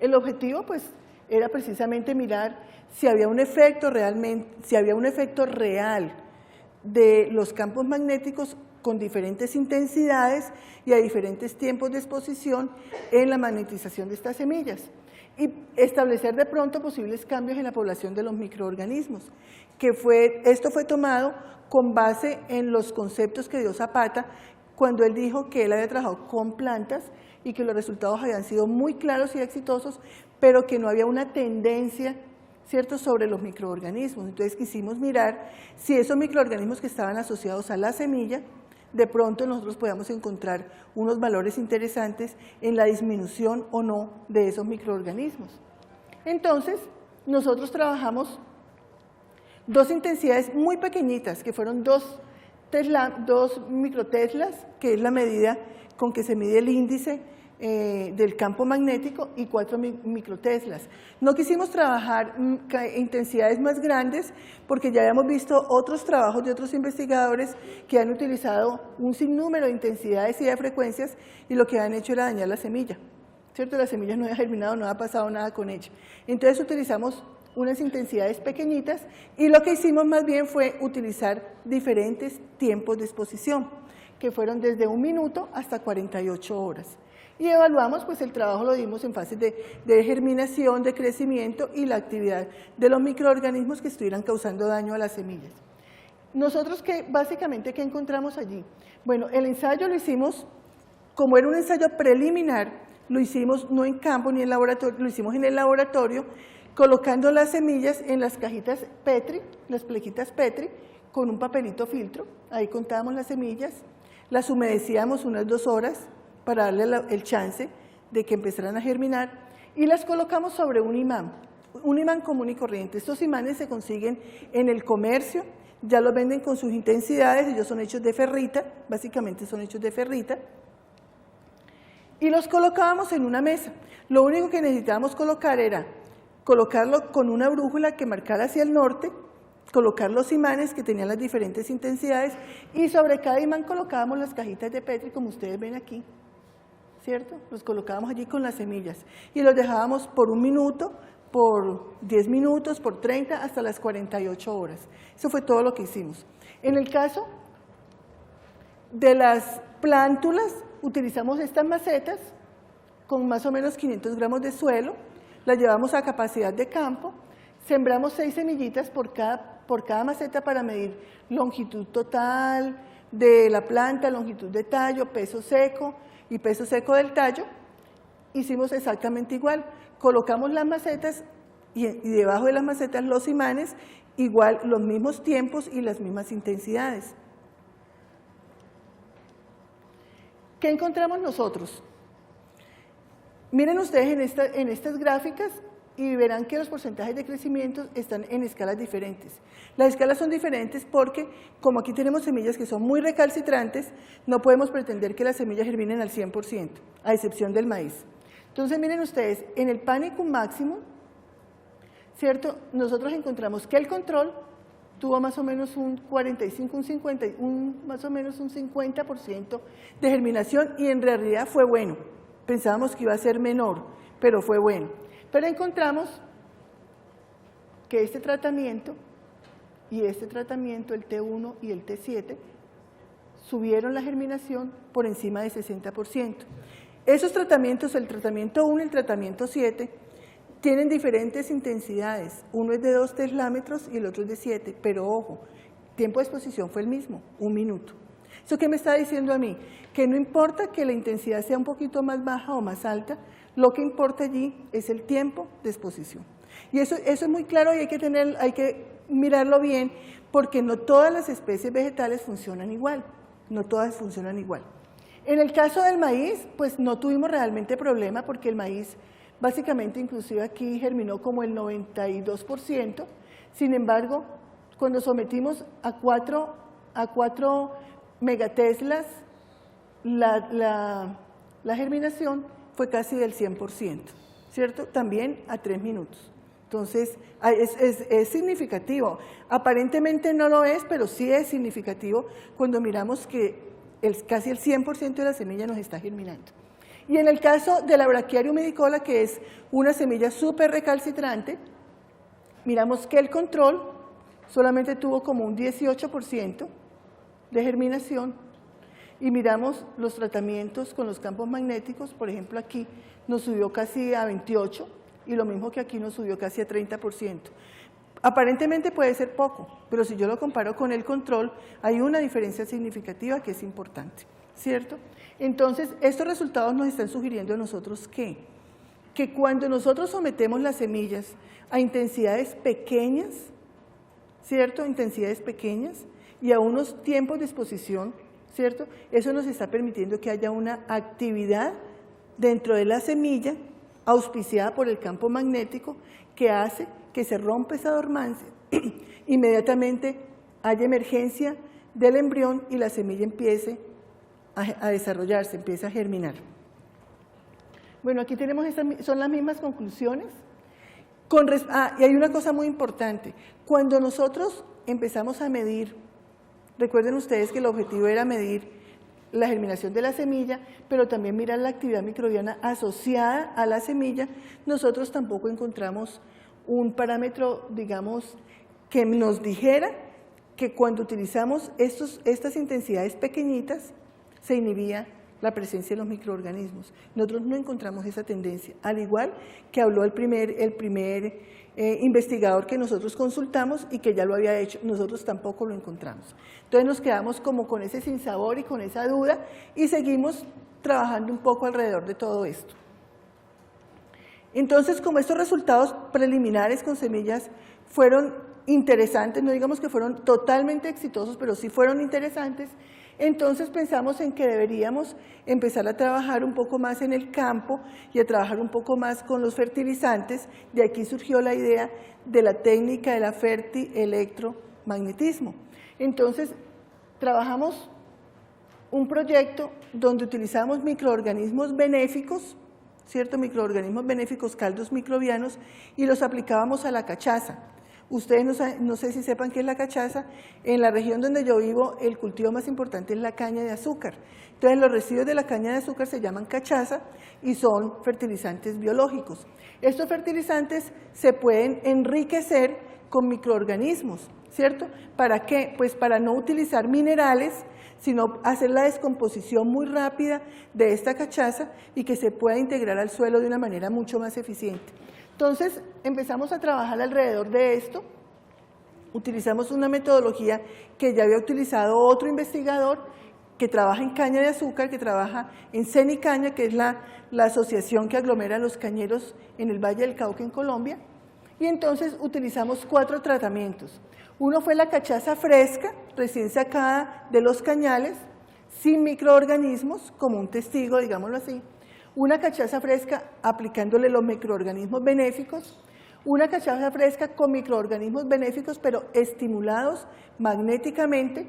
Speaker 2: El objetivo pues era precisamente mirar si había un efecto real de los campos magnéticos con diferentes intensidades y a diferentes tiempos de exposición en la magnetización de estas semillas, y establecer de pronto posibles cambios en la población de los microorganismos, esto fue tomado con base en los conceptos que dio Zapata cuando él dijo que él había trabajado con plantas y que los resultados habían sido muy claros y exitosos pero que no había una tendencia, ¿cierto?, sobre los microorganismos. Entonces quisimos mirar si esos microorganismos que estaban asociados a la semilla, de pronto nosotros podíamos encontrar unos valores interesantes en la disminución o no de esos microorganismos. Entonces, nosotros trabajamos dos intensidades muy pequeñitas, que fueron 2 microteslas, que es la medida con que se mide el índice del campo magnético, y 4 microteslas. No quisimos trabajar intensidades más grandes porque ya habíamos visto otros trabajos de otros investigadores que han utilizado un sinnúmero de intensidades y de frecuencias, y lo que han hecho era dañar la semilla, ¿cierto? La semilla no ha germinado, no ha pasado nada con ella. Entonces utilizamos unas intensidades pequeñitas, y lo que hicimos más bien fue utilizar diferentes tiempos de exposición, que fueron desde 1 minuto hasta 48 horas. Y evaluamos, pues el trabajo lo dimos en fases de germinación, de crecimiento y la actividad de los microorganismos que estuvieran causando daño a las semillas. Nosotros, básicamente, ¿qué encontramos allí? Bueno, el ensayo lo hicimos, como era un ensayo preliminar, lo hicimos no en campo ni en laboratorio, lo hicimos en el laboratorio, colocando las semillas en las cajitas Petri, las plequitas Petri, con un papelito filtro. Ahí contábamos las semillas, las humedecíamos unas 2 horas, para darle el chance de que empezaran a germinar, y las colocamos sobre un imán común y corriente. Estos imanes se consiguen en el comercio, ya los venden con sus intensidades, ellos son hechos de ferrita, básicamente son hechos de ferrita, y los colocábamos en una mesa. Lo único que necesitábamos colocar era colocarlo con una brújula que marcara hacia el norte, colocar los imanes que tenían las diferentes intensidades, y sobre cada imán colocábamos las cajitas de Petri, como ustedes ven aquí, ¿cierto? Los colocábamos allí con las semillas y los dejábamos por 1 minuto, por 10 minutos, por 30, hasta las 48 horas. Eso fue todo lo que hicimos. En el caso de las plántulas, utilizamos estas macetas con más o menos 500 gramos de suelo, las llevamos a capacidad de campo, sembramos 6 semillitas por cada maceta para medir longitud total de la planta, longitud de tallo, peso seco y peso seco del tallo. Hicimos exactamente igual, colocamos las macetas y debajo de las macetas los imanes, igual los mismos tiempos y las mismas intensidades. ¿Qué encontramos nosotros? Miren ustedes en estas gráficas y verán que los porcentajes de crecimiento están en escalas diferentes. Las escalas son diferentes porque, como aquí tenemos semillas que son muy recalcitrantes, no podemos pretender que las semillas germinen al 100%, a excepción del maíz. Entonces, miren ustedes, en el Panicum máximo, ¿cierto?, nosotros encontramos que el control tuvo más o menos un 45, más o menos un 50% de germinación, y en realidad fue bueno. Pensábamos que iba a ser menor, pero fue bueno. Pero encontramos que este tratamiento y este tratamiento, el T1 y el T7, subieron la germinación por encima de 60%. Esos tratamientos, el tratamiento 1 y el tratamiento 7, tienen diferentes intensidades. Uno es de 2 teslámetros y el otro es de 7, pero ojo, el tiempo de exposición fue el mismo, 1 minuto. ¿Eso qué me está diciendo a mí? Que no importa que la intensidad sea un poquito más baja o más alta, lo que importa allí es el tiempo de exposición. Y eso es muy claro, y hay que mirarlo bien, porque no todas las especies vegetales funcionan igual, no todas funcionan igual. En el caso del maíz, pues no tuvimos realmente problema, porque el maíz básicamente, inclusive aquí germinó como el 92%, sin embargo, cuando sometimos a 4 megateslas, la germinación fue casi del 100%, ¿cierto? También a 3 minutos. Entonces, es significativo. Aparentemente no lo es, pero sí es significativo cuando miramos que casi el 100% de la semilla nos está germinando. Y en el caso de la Brachiarium medicola, que es una semilla súper recalcitrante, miramos que el control solamente tuvo como un 18% de germinación, y miramos los tratamientos con los campos magnéticos. Por ejemplo, aquí nos subió casi a 28%, y lo mismo que aquí nos subió casi a 30%. Aparentemente puede ser poco, pero si yo lo comparo con el control, hay una diferencia significativa que es importante, ¿cierto? Entonces, estos resultados nos están sugiriendo a nosotros que que cuando nosotros sometemos las semillas a intensidades pequeñas, ¿cierto? Intensidades pequeñas y a unos tiempos de exposición, ¿cierto? Eso nos está permitiendo que haya una actividad dentro de la semilla auspiciada por el campo magnético que hace que se rompa esa dormancia, inmediatamente haya emergencia del embrión y la semilla empiece a desarrollarse, empiece a germinar. Bueno, aquí tenemos son las mismas conclusiones. Y hay una cosa muy importante, cuando nosotros empezamos a medir, recuerden ustedes que el objetivo era medir la germinación de la semilla, pero también mirar la actividad microbiana asociada a la semilla, nosotros tampoco encontramos un parámetro, digamos, que nos dijera que cuando utilizamos estas intensidades pequeñitas se inhibía la presencia de los microorganismos. Nosotros no encontramos esa tendencia, al igual que habló el primer investigador que nosotros consultamos y que ya lo había hecho, nosotros tampoco lo encontramos. Entonces nos quedamos como con ese sinsabor y con esa duda y seguimos trabajando un poco alrededor de todo esto. Entonces, como estos resultados preliminares con semillas fueron interesantes, no digamos que fueron totalmente exitosos, pero sí fueron interesantes, entonces pensamos en que deberíamos empezar a trabajar un poco más en el campo y a trabajar un poco más con los fertilizantes. De aquí surgió la idea de la técnica de la fertielectromagnetismo. Entonces trabajamos un proyecto donde utilizamos microorganismos benéficos, ¿cierto? Microorganismos benéficos, caldos microbianos, y los aplicábamos a la cachaza. Ustedes no sé si sepan qué es la cachaza. En la región donde yo vivo, el cultivo más importante es la caña de azúcar. Entonces, los residuos de la caña de azúcar se llaman cachaza y son fertilizantes biológicos. Estos fertilizantes se pueden enriquecer con microorganismos, ¿cierto? ¿Para qué? Pues para no utilizar minerales, sino hacer la descomposición muy rápida de esta cachaza y que se pueda integrar al suelo de una manera mucho más eficiente. Entonces empezamos a trabajar alrededor de esto, utilizamos una metodología que ya había utilizado otro investigador que trabaja en caña de azúcar, que trabaja en Cenicaña, que es la asociación que aglomera los cañeros en el Valle del Cauca en Colombia, y entonces utilizamos 4 tratamientos. Uno fue la cachaza fresca, recién sacada de los cañales, sin microorganismos, como un testigo, digámoslo así. Una cachaza fresca aplicándole los microorganismos benéficos, una cachaza fresca con microorganismos benéficos pero estimulados magnéticamente,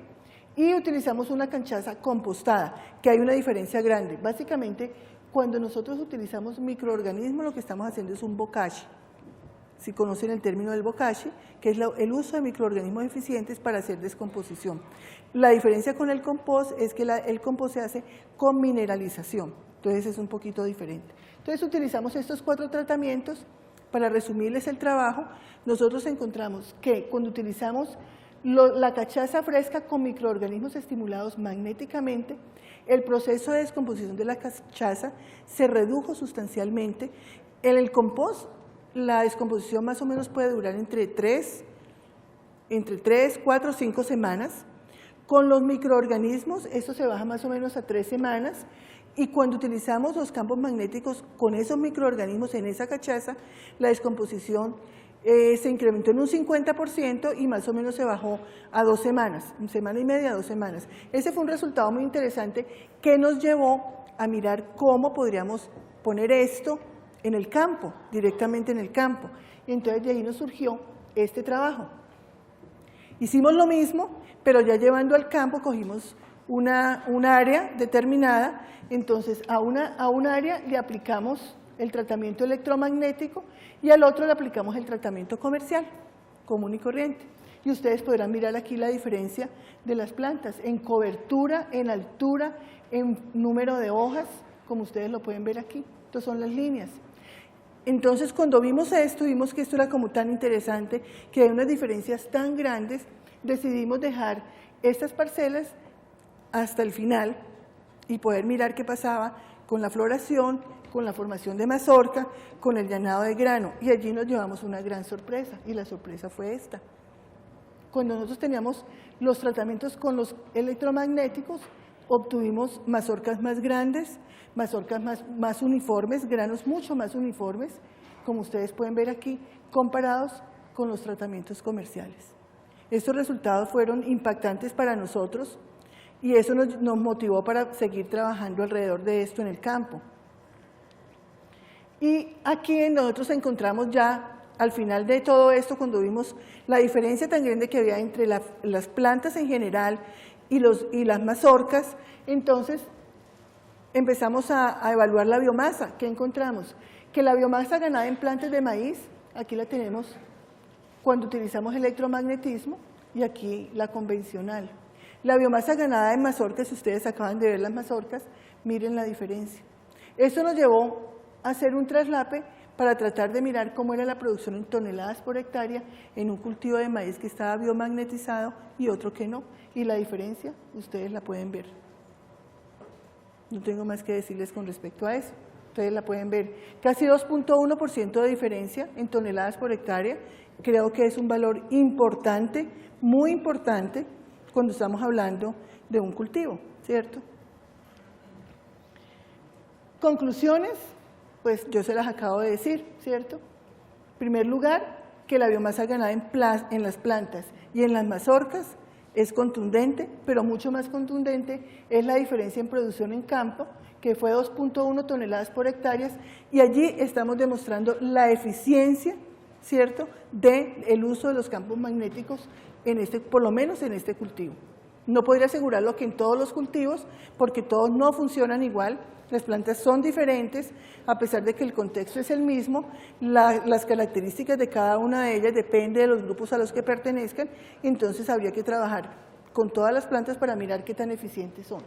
Speaker 2: y utilizamos una cachaza compostada, que hay una diferencia grande. Básicamente, cuando nosotros utilizamos microorganismos, lo que estamos haciendo es un bokashi. Si conocen el término del bokashi, que es el uso de microorganismos eficientes para hacer descomposición. La diferencia con el compost es que el compost se hace con mineralización. Entonces es un poquito diferente. Entonces utilizamos estos 4 tratamientos. Para resumirles el trabajo, nosotros encontramos que cuando utilizamos la cachaza fresca con microorganismos estimulados magnéticamente, el proceso de descomposición de la cachaza se redujo sustancialmente. En el compost, la descomposición más o menos puede durar entre 3, 4, 5 semanas. Con los microorganismos, esto se baja más o menos a 3 semanas. Y cuando utilizamos los campos magnéticos con esos microorganismos en esa cachaza, la descomposición se incrementó en un 50% y más o menos se bajó a 2 semanas, 1 semana y media, 2 semanas. Ese fue un resultado muy interesante que nos llevó a mirar cómo podríamos poner esto en el campo, directamente en el campo. Y entonces de ahí nos surgió este trabajo. Hicimos lo mismo, pero ya llevando al campo cogimos un área determinada. Entonces a un área le aplicamos el tratamiento electromagnético y al otro le aplicamos el tratamiento comercial, común y corriente. Y ustedes podrán mirar aquí la diferencia de las plantas en cobertura, en altura, en número de hojas, como ustedes lo pueden ver aquí. Estas son las líneas. Entonces cuando vimos esto, vimos que esto era como tan interesante, que hay unas diferencias tan grandes, decidimos dejar estas parcelas hasta el final y poder mirar qué pasaba con la floración, con la formación de mazorca, con el llanado de grano. Y allí nos llevamos una gran sorpresa, y la sorpresa fue esta. Cuando nosotros teníamos los tratamientos con los electromagnéticos, obtuvimos mazorcas más grandes, mazorcas más uniformes, granos mucho más uniformes, como ustedes pueden ver aquí, comparados con los tratamientos comerciales. Estos resultados fueron impactantes para nosotros y eso nos motivó para seguir trabajando alrededor de esto en el campo. Y aquí nosotros encontramos ya al final de todo esto, cuando vimos la diferencia tan grande que había entre las plantas en general y las mazorcas, entonces empezamos a evaluar la biomasa. ¿Qué encontramos? Que la biomasa ganada en plantas de maíz, aquí la tenemos cuando utilizamos electromagnetismo y aquí la convencional. La biomasa ganada en mazorcas, ustedes acaban de ver las mazorcas, miren la diferencia. Eso nos llevó a hacer un traslape para tratar de mirar cómo era la producción en toneladas por hectárea en un cultivo de maíz que estaba biomagnetizado y otro que no. Y la diferencia, ustedes la pueden ver. No tengo más que decirles con respecto a eso. Ustedes la pueden ver. Casi 2.1% de diferencia en toneladas por hectárea. Creo que es un valor importante, muy importante, cuando estamos hablando de un cultivo, ¿cierto? Conclusiones. Pues yo se las acabo de decir, ¿cierto? En primer lugar, que la biomasa ganada en las plantas y en las mazorcas es contundente, pero mucho más contundente es la diferencia en producción en campo, que fue 2.1 toneladas por hectárea, y allí estamos demostrando la eficiencia, ¿cierto?, del uso de los campos magnéticos, por lo menos en este cultivo. No podría asegurarlo que en todos los cultivos, porque todos no funcionan igual, las plantas son diferentes, a pesar de que el contexto es el mismo, las características de cada una de ellas depende de los grupos a los que pertenezcan, entonces habría que trabajar con todas las plantas para mirar qué tan eficientes son.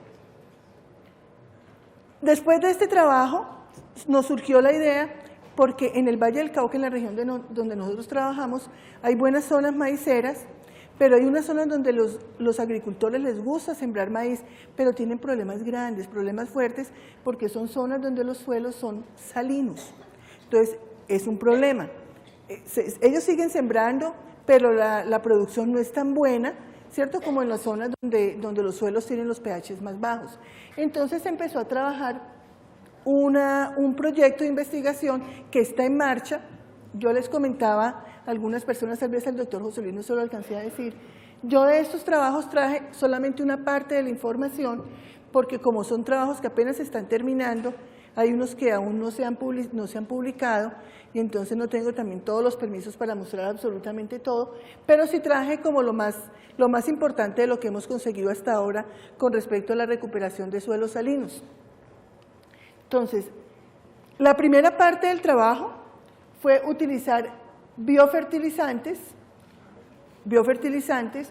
Speaker 2: Después de este trabajo, nos surgió la idea, porque en el Valle del Cauca, en la región donde nosotros trabajamos, hay buenas zonas maiceras, pero hay unas zonas donde los agricultores les gusta sembrar maíz, pero tienen problemas grandes, problemas fuertes, porque son zonas donde los suelos son salinos. Entonces, es un problema. Ellos siguen sembrando, pero la producción no es tan buena, ¿cierto?, como en las zonas donde los suelos tienen los pHs más bajos. Entonces, se empezó a trabajar un proyecto de investigación que está en marcha. Yo les comentaba a algunas personas, tal vez al doctor José Luis no se lo alcancé a decir, yo de estos trabajos traje solamente una parte de la información, porque como son trabajos que apenas se están terminando, hay unos que aún no se han publicado, y entonces no tengo también todos los permisos para mostrar absolutamente todo, pero sí traje como lo más importante de lo que hemos conseguido hasta ahora con respecto a la recuperación de suelos salinos. Entonces, la primera parte del trabajo fue utilizar biofertilizantes,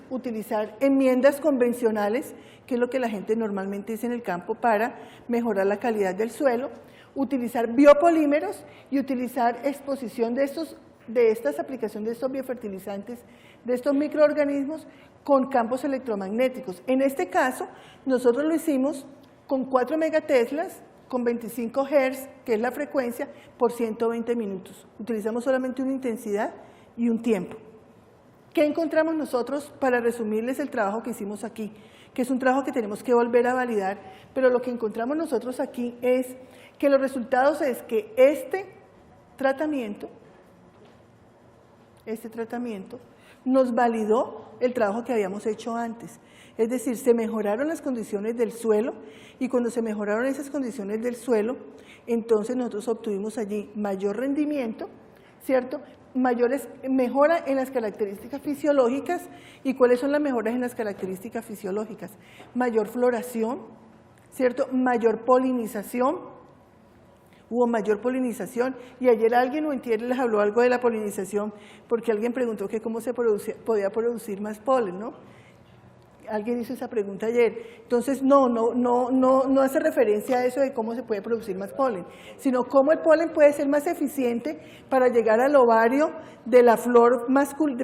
Speaker 2: utilizar enmiendas convencionales, que es lo que la gente normalmente dice en el campo para mejorar la calidad del suelo, utilizar biopolímeros y utilizar exposición de estas aplicaciones de estos biofertilizantes, de estos microorganismos con campos electromagnéticos. En este caso, nosotros lo hicimos con 4 megateslas, con 25 Hz, que es la frecuencia, por 120 minutos. Utilizamos solamente una intensidad y un tiempo. ¿Qué encontramos nosotros para resumirles el trabajo que hicimos aquí? Que es un trabajo que tenemos que volver a validar, pero lo que encontramos nosotros aquí es que los resultados es que este tratamiento nos validó el trabajo que habíamos hecho antes. Es decir, se mejoraron las condiciones del suelo, y cuando se mejoraron esas condiciones del suelo, entonces nosotros obtuvimos allí mayor rendimiento, ¿cierto?, mejora en las características fisiológicas. ¿Y cuáles son las mejoras en las características fisiológicas? Mayor floración, ¿cierto?, mayor polinización. Hubo mayor polinización, y ayer alguien o antier les habló algo de la polinización, porque alguien preguntó que cómo se podía producir más polen, ¿no? Alguien hizo esa pregunta ayer. Entonces, no hace referencia a eso de cómo se puede producir más polen, sino cómo el polen puede ser más eficiente para llegar al ovario de la flor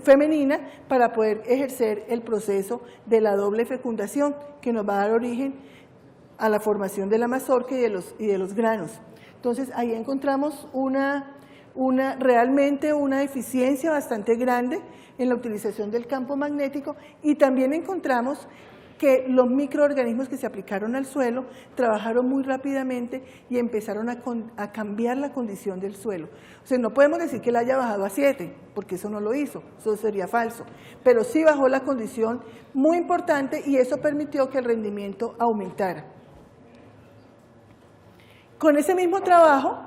Speaker 2: femenina para poder ejercer el proceso de la doble fecundación que nos va a dar origen a la formación de la mazorca y de los granos. Entonces, ahí encontramos realmente una eficiencia bastante grande en la utilización del campo magnético, y también encontramos que los microorganismos que se aplicaron al suelo trabajaron muy rápidamente y empezaron a cambiar la condición del suelo. O sea, no podemos decir que él haya bajado a 7, porque eso no lo hizo, eso sería falso, pero sí bajó la condición muy importante y eso permitió que el rendimiento aumentara. Con ese mismo trabajo,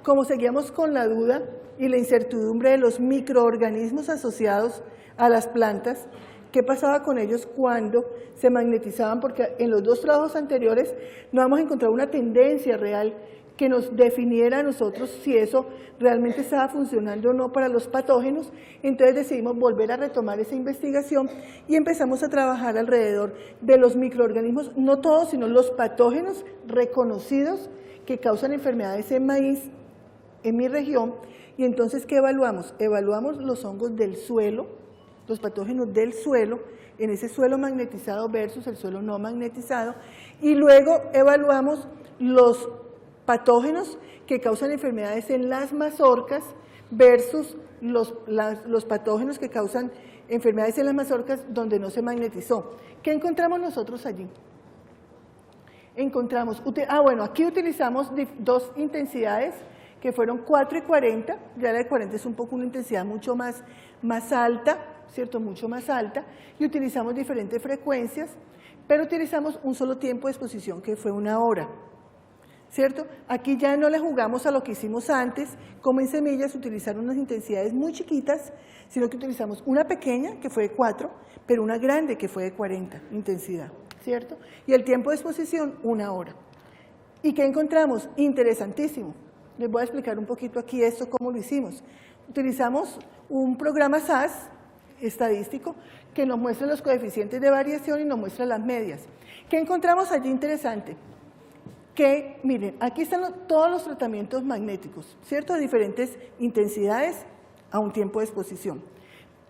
Speaker 2: como seguíamos con la duda y la incertidumbre de los microorganismos asociados a las plantas, ¿qué pasaba con ellos cuando se magnetizaban? Porque en los dos trabajos anteriores no hemos encontrado una tendencia real que nos definiera a nosotros si eso realmente estaba funcionando o no para los patógenos. Entonces decidimos volver a retomar esa investigación y empezamos a trabajar alrededor de los microorganismos, no todos, sino los patógenos reconocidos que causan enfermedades en maíz en mi región. Y entonces, ¿qué evaluamos? Evaluamos los hongos del suelo, los patógenos del suelo, en ese suelo magnetizado versus el suelo no magnetizado, y luego evaluamos los patógenos que causan enfermedades en las mazorcas versus los patógenos que causan enfermedades en las mazorcas donde no se magnetizó. ¿Qué encontramos nosotros allí? Aquí utilizamos dos intensidades que fueron 4 y 40, ya la de 40 es un poco una intensidad mucho más alta, ¿cierto? Mucho más alta, y utilizamos diferentes frecuencias, pero utilizamos un solo tiempo de exposición que fue 1 hora, ¿cierto? Aquí ya no le jugamos a lo que hicimos antes, como en semillas utilizaron unas intensidades muy chiquitas, sino que utilizamos una pequeña que fue de 4, pero una grande que fue de 40 intensidad, ¿cierto? Y el tiempo de exposición 1 hora. ¿Y qué encontramos? Interesantísimo. Les voy a explicar un poquito aquí esto, cómo lo hicimos. Utilizamos un programa SAS estadístico que nos muestra los coeficientes de variación y nos muestra las medias. ¿Qué encontramos allí interesante? Que, miren, aquí están todos los tratamientos magnéticos, ¿cierto? De diferentes intensidades a un tiempo de exposición.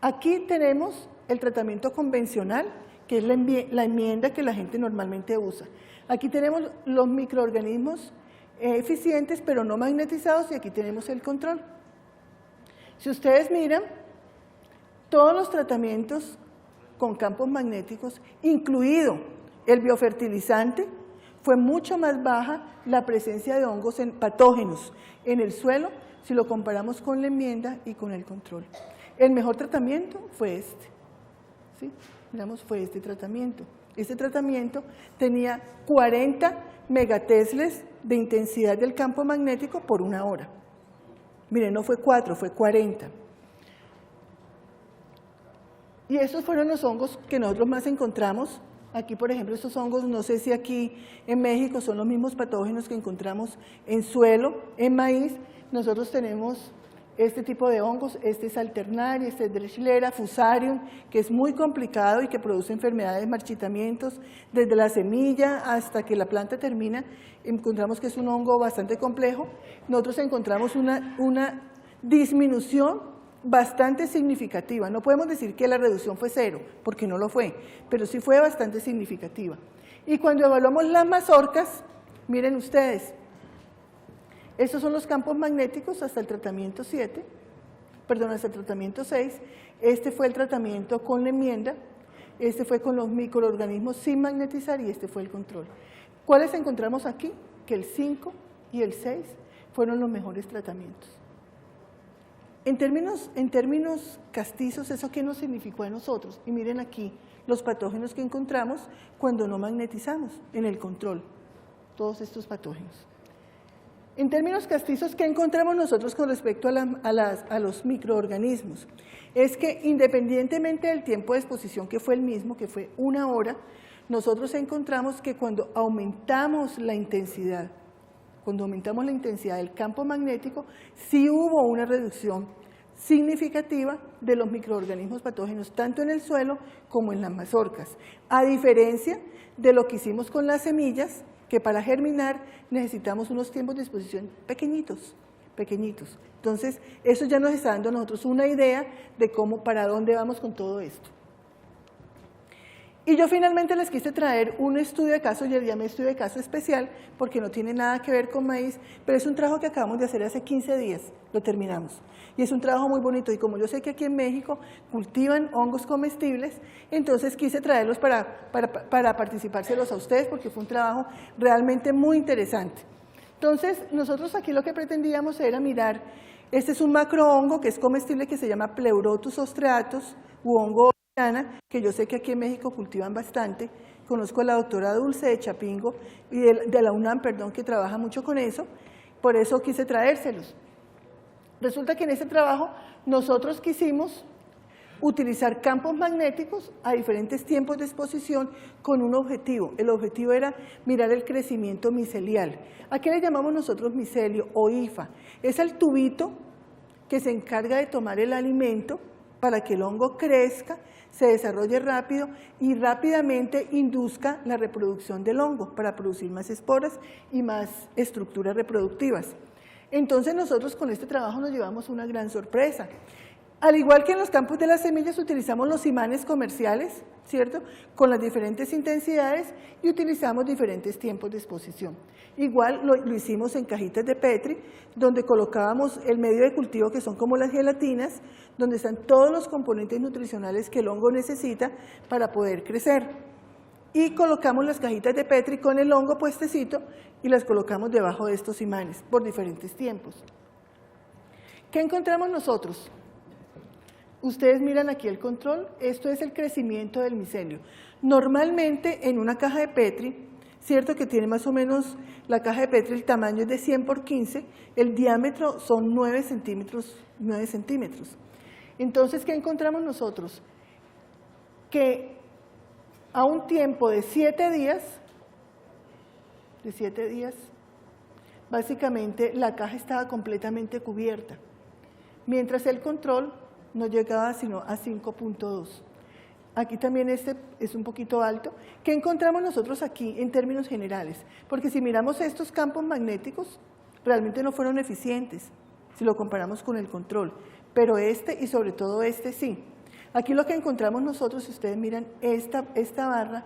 Speaker 2: Aquí tenemos el tratamiento convencional, que es la enmienda que la gente normalmente usa. Aquí tenemos los microorganismos eficientes pero no magnetizados y aquí tenemos el control. Si ustedes miran, todos los tratamientos con campos magnéticos, incluido el biofertilizante, fue mucho más baja la presencia de hongos patógenos en el suelo si lo comparamos con la enmienda y con el control. El mejor tratamiento fue este, ¿sí? Miramos, fue este tratamiento. Este tratamiento tenía 40 megatesles de intensidad del campo magnético por 1 hora. Miren, no fue 4, fue 40. Y estos fueron los hongos que nosotros más encontramos. Aquí, por ejemplo, estos hongos, no sé si aquí en México son los mismos patógenos que encontramos en suelo, en maíz. Nosotros tenemos este tipo de hongos, este es Alternaria, este es Dreschlera, Fusarium, que es muy complicado y que produce enfermedades, marchitamientos, desde la semilla hasta que la planta termina. Encontramos que es un hongo bastante complejo. Nosotros encontramos una disminución bastante significativa. No podemos decir que la reducción fue 0, porque no lo fue, pero sí fue bastante significativa. Y cuando evaluamos las mazorcas, miren ustedes, estos son los campos magnéticos hasta el tratamiento 7, perdón, hasta el tratamiento 6. Este fue el tratamiento con la enmienda, este fue con los microorganismos sin magnetizar y este fue el control. ¿Cuáles encontramos aquí? Que el 5 y el 6 fueron los mejores tratamientos. En términos castizos, ¿eso qué nos significó a nosotros? Y miren aquí los patógenos que encontramos cuando no magnetizamos en el control, todos estos patógenos. En términos castizos, ¿qué encontramos nosotros con respecto a los microorganismos? Es que independientemente del tiempo de exposición, que fue el mismo, que fue 1 hora, nosotros encontramos que cuando aumentamos la intensidad del campo magnético, sí hubo una reducción significativa de los microorganismos patógenos, tanto en el suelo como en las mazorcas, a diferencia de lo que hicimos con las semillas, que para germinar necesitamos unos tiempos de exposición pequeñitos. Entonces, eso ya nos está dando a nosotros una idea de cómo, para dónde vamos con todo esto. Y yo finalmente les quise traer un estudio de caso, yo le llamé estudio de caso especial, porque no tiene nada que ver con maíz, pero es un trabajo que acabamos de hacer hace 15 días, lo terminamos. Y es un trabajo muy bonito, y como yo sé que aquí en México cultivan hongos comestibles, entonces quise traerlos para participárselos a ustedes, porque fue un trabajo realmente muy interesante. Entonces, nosotros aquí lo que pretendíamos era mirar, este es un macrohongo que es comestible que se llama Pleurotus ostreatus, u hongo que yo sé que aquí en México cultivan bastante. Conozco a la doctora Dulce de Chapingo y de la UNAM, perdón, que trabaja mucho con eso, por eso quise traérselos. Resulta que en ese trabajo nosotros quisimos utilizar campos magnéticos a diferentes tiempos de exposición con un objetivo. El objetivo era mirar el crecimiento micelial. ¿A qué le llamamos nosotros micelio o hifa? Es el tubito que se encarga de tomar el alimento para que el hongo crezca, se desarrolle rápido y rápidamente induzca la reproducción del hongo para producir más esporas y más estructuras reproductivas. Entonces nosotros con este trabajo nos llevamos una gran sorpresa. Al igual que en los campos de las semillas utilizamos los imanes comerciales, ¿cierto?, con las diferentes intensidades y utilizamos diferentes tiempos de exposición. Igual lo hicimos en cajitas de Petri, donde colocábamos el medio de cultivo que son como las gelatinas, donde están todos los componentes nutricionales que el hongo necesita para poder crecer. Y colocamos las cajitas de Petri con el hongo puestecito y las colocamos debajo de estos imanes por diferentes tiempos. ¿Qué encontramos nosotros? Ustedes miran aquí el control, esto es el crecimiento del micelio. Normalmente en una caja de Petri, cierto que tiene más o menos, la caja de Petri el tamaño es de 100 por 15, el diámetro son 9 centímetros. Entonces, ¿qué encontramos nosotros? Que a un tiempo de 7 días, básicamente la caja estaba completamente cubierta, mientras el control no llegaba sino a 5.2. Aquí también este es un poquito alto. ¿Qué encontramos nosotros aquí en términos generales? Porque si miramos estos campos magnéticos, realmente no fueron eficientes si lo comparamos con el control, pero este y sobre todo este sí. Aquí lo que encontramos nosotros, si ustedes miran esta barra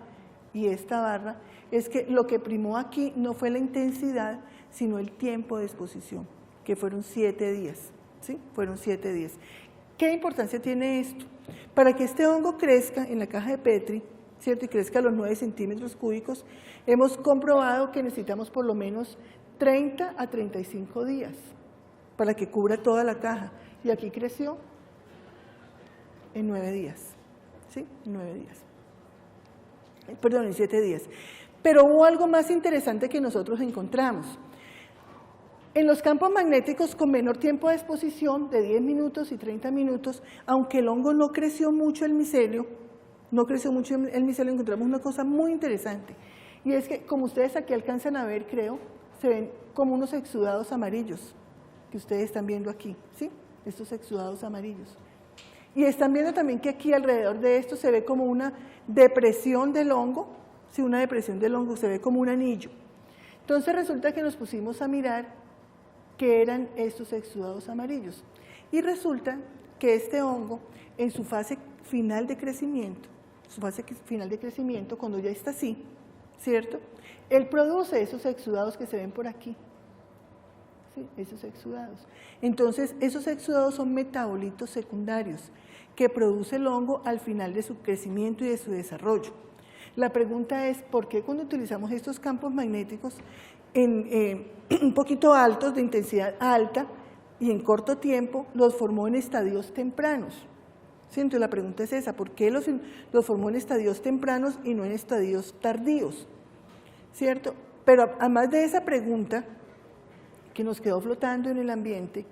Speaker 2: y esta barra, es que lo que primó aquí no fue la intensidad, sino el tiempo de exposición, que fueron 7 días, ¿sí? Fueron 7 días. ¿Qué importancia tiene esto? Para que este hongo crezca en la caja de Petri, ¿cierto?, y crezca a los 9 centímetros cúbicos, hemos comprobado que necesitamos por lo menos 30 a 35 días para que cubra toda la caja. Y aquí creció en 9 días, ¿sí? 9 días. Perdón, en 7 días. Pero hubo algo más interesante que nosotros encontramos. En los campos magnéticos con menor tiempo de exposición, de 10 minutos y 30 minutos, aunque el hongo no creció mucho el micelio, encontramos una cosa muy interesante. Y es que, como ustedes aquí alcanzan a ver, creo, se ven como unos exudados amarillos, que ustedes están viendo aquí, ¿sí? Estos exudados amarillos. Y están viendo también que aquí alrededor de esto se ve como una depresión del hongo, ¿sí? Una depresión del hongo, se ve como un anillo. Entonces resulta que nos pusimos a mirar que eran estos exudados amarillos. Y resulta que este hongo, en su fase final de crecimiento, cuando ya está así, ¿cierto?, él produce esos exudados que se ven por aquí, ¿sí? Esos exudados. Entonces, esos exudados son metabolitos secundarios que produce el hongo al final de su crecimiento y de su desarrollo. La pregunta es, ¿por qué cuando utilizamos estos campos magnéticos un poquito altos, de intensidad alta y en corto tiempo, los formó en estadios tempranos? ¿Sí? Entonces la pregunta es esa, ¿por qué los formó en estadios tempranos y no en estadios tardíos? ¿Cierto? Pero además de esa pregunta que nos quedó flotando en el ambiente,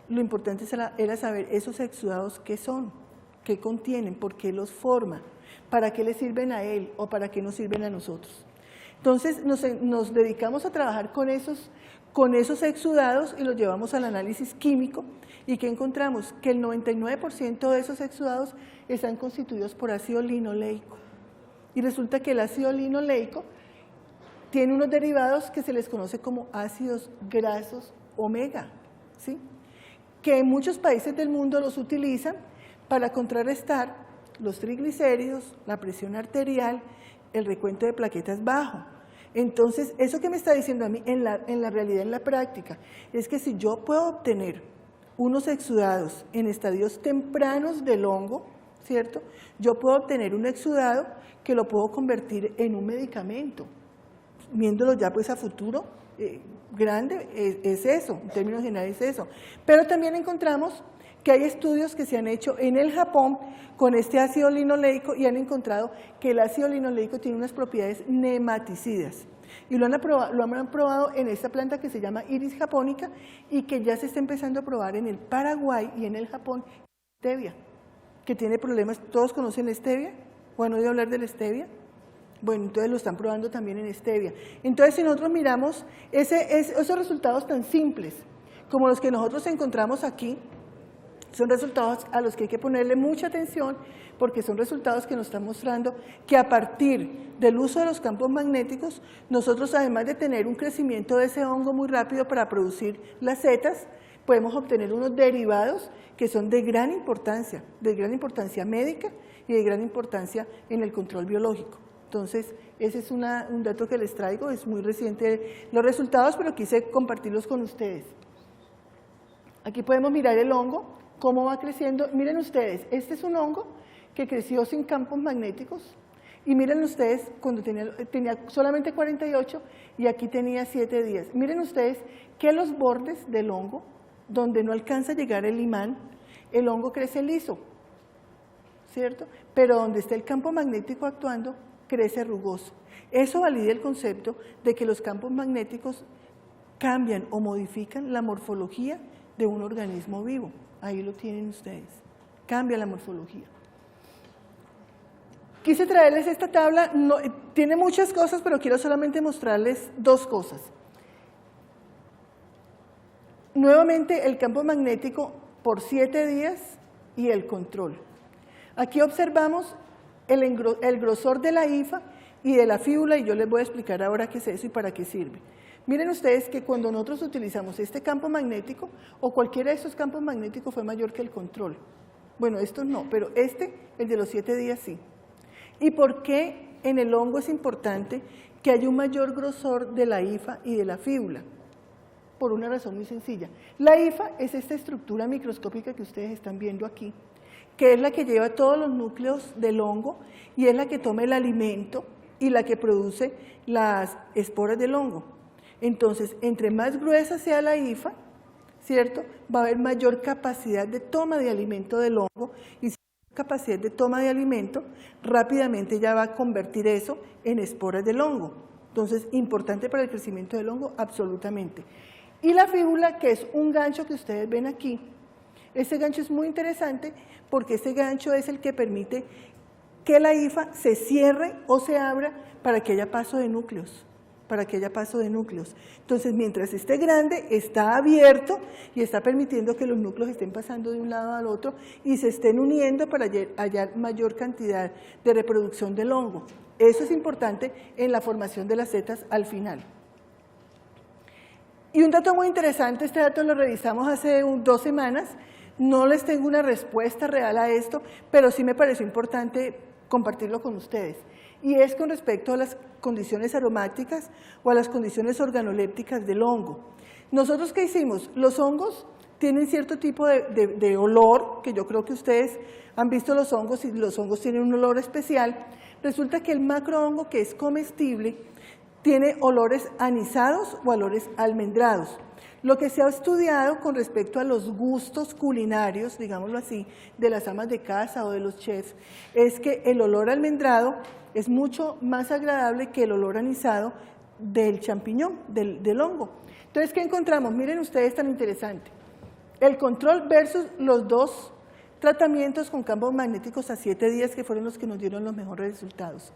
Speaker 2: lo importante era saber esos exudados qué son, qué contienen, por qué los forma, para qué le sirven a él o para qué nos sirven a nosotros. Entonces nos dedicamos a trabajar con esos exudados y los llevamos al análisis químico. ¿Y qué encontramos? Que el 99% de esos exudados están constituidos por ácido linoleico. Y resulta que el ácido linoleico tiene unos derivados que se les conoce como ácidos grasos omega, ¿sí?, que en muchos países del mundo los utilizan para contrarrestar los triglicéridos, la presión arterial, el recuento de plaquetas bajo. Entonces, eso que me está diciendo a mí en la realidad, en la práctica, es que si yo puedo obtener unos exudados en estadios tempranos del hongo, ¿cierto? Yo puedo obtener un exudado que lo puedo convertir en un medicamento, viéndolo ya pues a futuro grande, es eso, en términos generales es eso. Pero también encontramos que hay estudios que se han hecho en el Japón con este ácido linoleico y han encontrado que el ácido linoleico tiene unas propiedades nematicidas. Y lo han probado en esta planta que se llama Iris japonica y que ya se está empezando a probar en el Paraguay y en el Japón, stevia, que tiene problemas. ¿Todos conocen la stevia? ¿O han oído hablar de la stevia? Bueno, entonces lo están probando también en stevia. Entonces, si nosotros miramos esos resultados tan simples como los que nosotros encontramos aquí, son resultados a los que hay que ponerle mucha atención porque son resultados que nos están mostrando que a partir del uso de los campos magnéticos, nosotros además de tener un crecimiento de ese hongo muy rápido para producir las setas, podemos obtener unos derivados que son de gran importancia médica y de gran importancia en el control biológico. Entonces, ese es un dato que les traigo, es muy reciente los resultados, pero quise compartirlos con ustedes. Aquí podemos mirar el hongo, cómo va creciendo. Miren ustedes, este es un hongo que creció sin campos magnéticos y miren ustedes cuando tenía solamente 48 y aquí tenía 7 días. Miren ustedes que los bordes del hongo, donde no alcanza a llegar el imán, el hongo crece liso, ¿cierto? Pero donde está el campo magnético actuando, crece rugoso. Eso valida el concepto de que los campos magnéticos cambian o modifican la morfología de un organismo vivo. Ahí lo tienen ustedes, cambia la morfología. Quise traerles esta tabla, tiene muchas cosas, pero quiero solamente mostrarles dos cosas. Nuevamente el campo magnético por 7 días y el control. Aquí observamos el grosor de la hifa y de la fíbula, y yo les voy a explicar ahora qué es eso y para qué sirve. Miren ustedes que cuando nosotros utilizamos este campo magnético, o cualquiera de estos campos magnéticos fue mayor que el control. Bueno, estos no, pero el de los 7 días sí. ¿Y por qué en el hongo es importante que haya un mayor grosor de la hifa y de la fíbula? Por una razón muy sencilla. La hifa es esta estructura microscópica que ustedes están viendo aquí, que es la que lleva todos los núcleos del hongo y es la que toma el alimento y la que produce las esporas del hongo. Entonces, entre más gruesa sea la hifa, ¿cierto?, va a haber mayor capacidad de toma de alimento del hongo y si hay capacidad de toma de alimento, rápidamente ya va a convertir eso en esporas del hongo. Entonces, importante para el crecimiento del hongo, absolutamente. Y la fíbula, que es un gancho que ustedes ven aquí, este gancho es muy interesante porque este gancho es el que permite que la hifa se cierre o se abra para que haya paso de núcleos. Entonces, mientras esté grande, está abierto y está permitiendo que los núcleos estén pasando de un lado al otro y se estén uniendo para hallar mayor cantidad de reproducción del hongo. Eso es importante en la formación de las setas al final. Y un dato muy interesante, este dato lo revisamos hace 2 semanas, no les tengo una respuesta real a esto, pero sí me pareció importante compartirlo con ustedes. Y es con respecto a las condiciones aromáticas o a las condiciones organolépticas del hongo. ¿Nosotros qué hicimos? Los hongos tienen cierto tipo de olor, que yo creo que ustedes han visto los hongos y los hongos tienen un olor especial. Resulta que el macrohongo, que es comestible, tiene olores anisados o olores almendrados. Lo que se ha estudiado con respecto a los gustos culinarios, digámoslo así, de las amas de casa o de los chefs, es que el olor almendrado es mucho más agradable que el olor anisado del champiñón, del hongo. Entonces, ¿qué encontramos? Miren ustedes, tan interesante. El control versus los 2 tratamientos con campos magnéticos a 7 días, que fueron los que nos dieron los mejores resultados.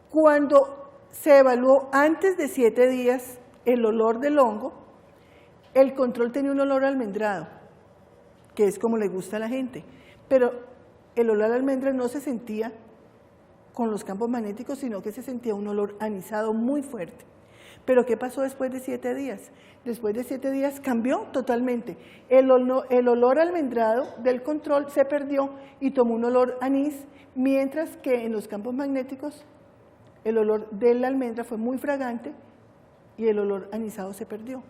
Speaker 2: Cuando se evaluó antes de 7 días el olor del hongo, el control tenía un olor almendrado, que es como le gusta a la gente, pero el olor a almendra no se sentía con los campos magnéticos, sino que se sentía un olor anisado muy fuerte. Pero ¿qué pasó después de 7 días? Después de 7 días cambió totalmente. El olor almendrado del control se perdió y tomó un olor anís, mientras que en los campos magnéticos el olor de la almendra fue muy fragante y el olor anisado se perdió.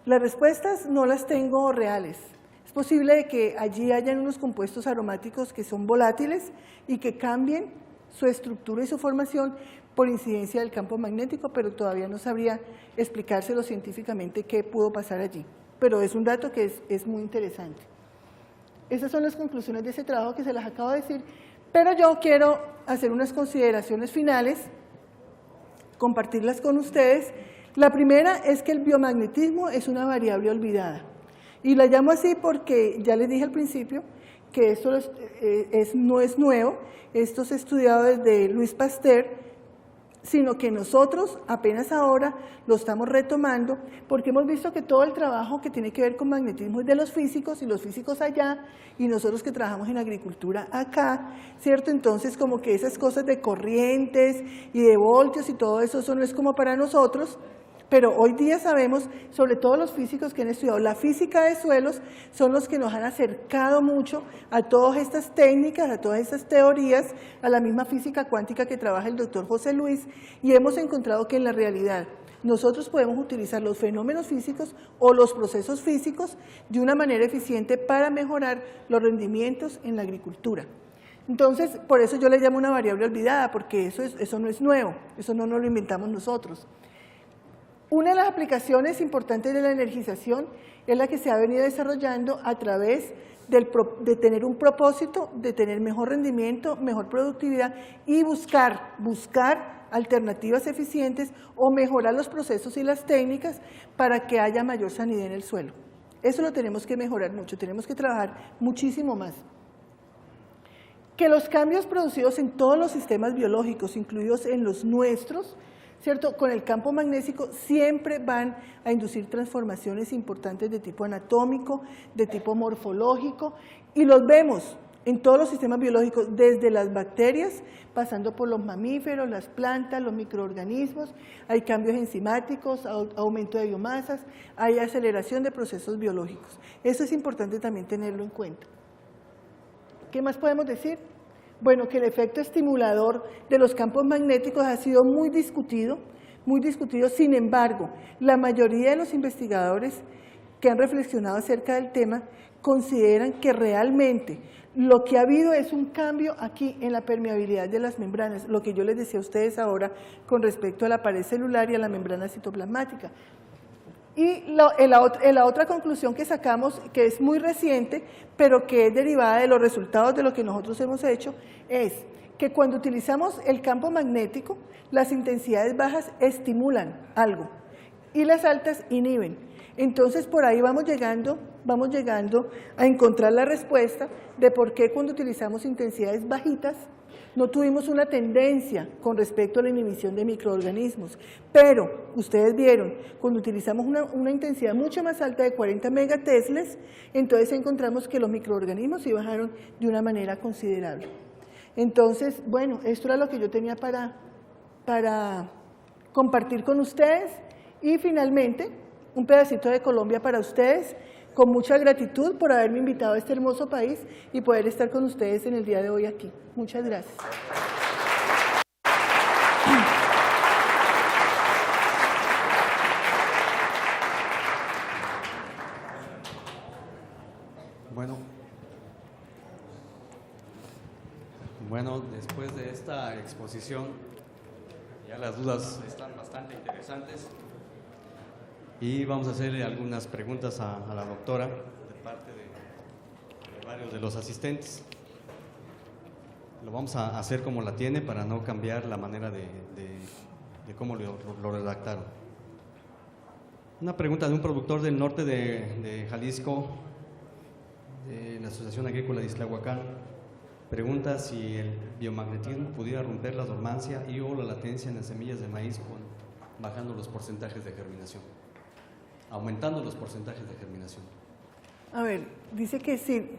Speaker 2: Las respuestas no las tengo reales. Es posible de que allí hayan unos compuestos aromáticos que son volátiles y que cambien su estructura y su formación por incidencia del campo magnético, pero todavía no sabría explicárselo científicamente qué pudo pasar allí. Pero es un dato que es muy interesante. Esas son las conclusiones de ese trabajo que se las acabo de decir, pero yo quiero hacer unas consideraciones finales, compartirlas con ustedes. La primera es que el biomagnetismo es una variable olvidada. Y la llamo así porque ya les dije al principio que esto no es nuevo, esto se ha estudiado desde Louis Pasteur, sino que nosotros apenas ahora lo estamos retomando porque hemos visto que todo el trabajo que tiene que ver con magnetismo es de los físicos y los físicos allá y nosotros que trabajamos en agricultura acá, ¿cierto? Entonces como que esas cosas de corrientes y de voltios y todo eso, eso no es como para nosotros. Pero hoy día sabemos, sobre todo los físicos que han estudiado la física de suelos, son los que nos han acercado mucho a todas estas técnicas, a todas estas teorías, a la misma física cuántica que trabaja el doctor José Luis, y hemos encontrado que en la realidad nosotros podemos utilizar los fenómenos físicos o los procesos físicos de una manera eficiente para mejorar los rendimientos en la agricultura. Entonces, por eso yo le llamo una variable olvidada, porque eso no es nuevo, eso no nos lo inventamos nosotros. Una de las aplicaciones importantes de la energización es la que se ha venido desarrollando a través de tener un propósito, de tener mejor rendimiento, mejor productividad y buscar alternativas eficientes o mejorar los procesos y las técnicas para que haya mayor sanidad en el suelo. Eso lo tenemos que mejorar mucho, tenemos que trabajar muchísimo más. Que los cambios producidos en todos los sistemas biológicos, incluidos en los nuestros, ¿cierto? Con el campo magnético siempre van a inducir transformaciones importantes de tipo anatómico, de tipo morfológico, y los vemos en todos los sistemas biológicos, desde las bacterias, pasando por los mamíferos, las plantas, los microorganismos, hay cambios enzimáticos, aumento de biomasas, hay aceleración de procesos biológicos. Eso es importante también tenerlo en cuenta. ¿Qué más podemos decir? Bueno, que el efecto estimulador de los campos magnéticos ha sido muy discutido, sin embargo, la mayoría de los investigadores que han reflexionado acerca del tema consideran que realmente lo que ha habido es un cambio aquí en la permeabilidad de las membranas, lo que yo les decía a ustedes ahora con respecto a la pared celular y a la membrana citoplasmática. Y la otra conclusión que sacamos, que es muy reciente, pero que es derivada de los resultados de lo que nosotros hemos hecho, es que cuando utilizamos el campo magnético, las intensidades bajas estimulan algo y las altas inhiben. Entonces, por ahí vamos llegando a encontrar la respuesta de por qué cuando utilizamos intensidades bajitas no tuvimos una tendencia con respecto a la inhibición de microorganismos, pero ustedes vieron, cuando utilizamos una intensidad mucho más alta de 40 megateslas, entonces encontramos que los microorganismos se bajaron de una manera considerable. Entonces, bueno, esto era lo que yo tenía para compartir con ustedes y finalmente un pedacito de Colombia para ustedes, con mucha gratitud por haberme invitado a este hermoso país y poder estar con ustedes en el día de hoy aquí. Muchas gracias.
Speaker 1: Bueno, después de esta exposición, ya las dudas están bastante interesantes y vamos a hacerle algunas preguntas a la doctora de parte de varios de los asistentes. Lo vamos a hacer como la tiene para no cambiar la manera de cómo lo redactaron. Una pregunta de un productor del norte de Jalisco, de la Asociación Agrícola de Ixtlahuacán. Pregunta si el biomagnetismo pudiera romper la dormancia y o la latencia en las semillas de maíz bajando los porcentajes de germinación, aumentando los porcentajes de germinación.
Speaker 2: A ver, dice que sí.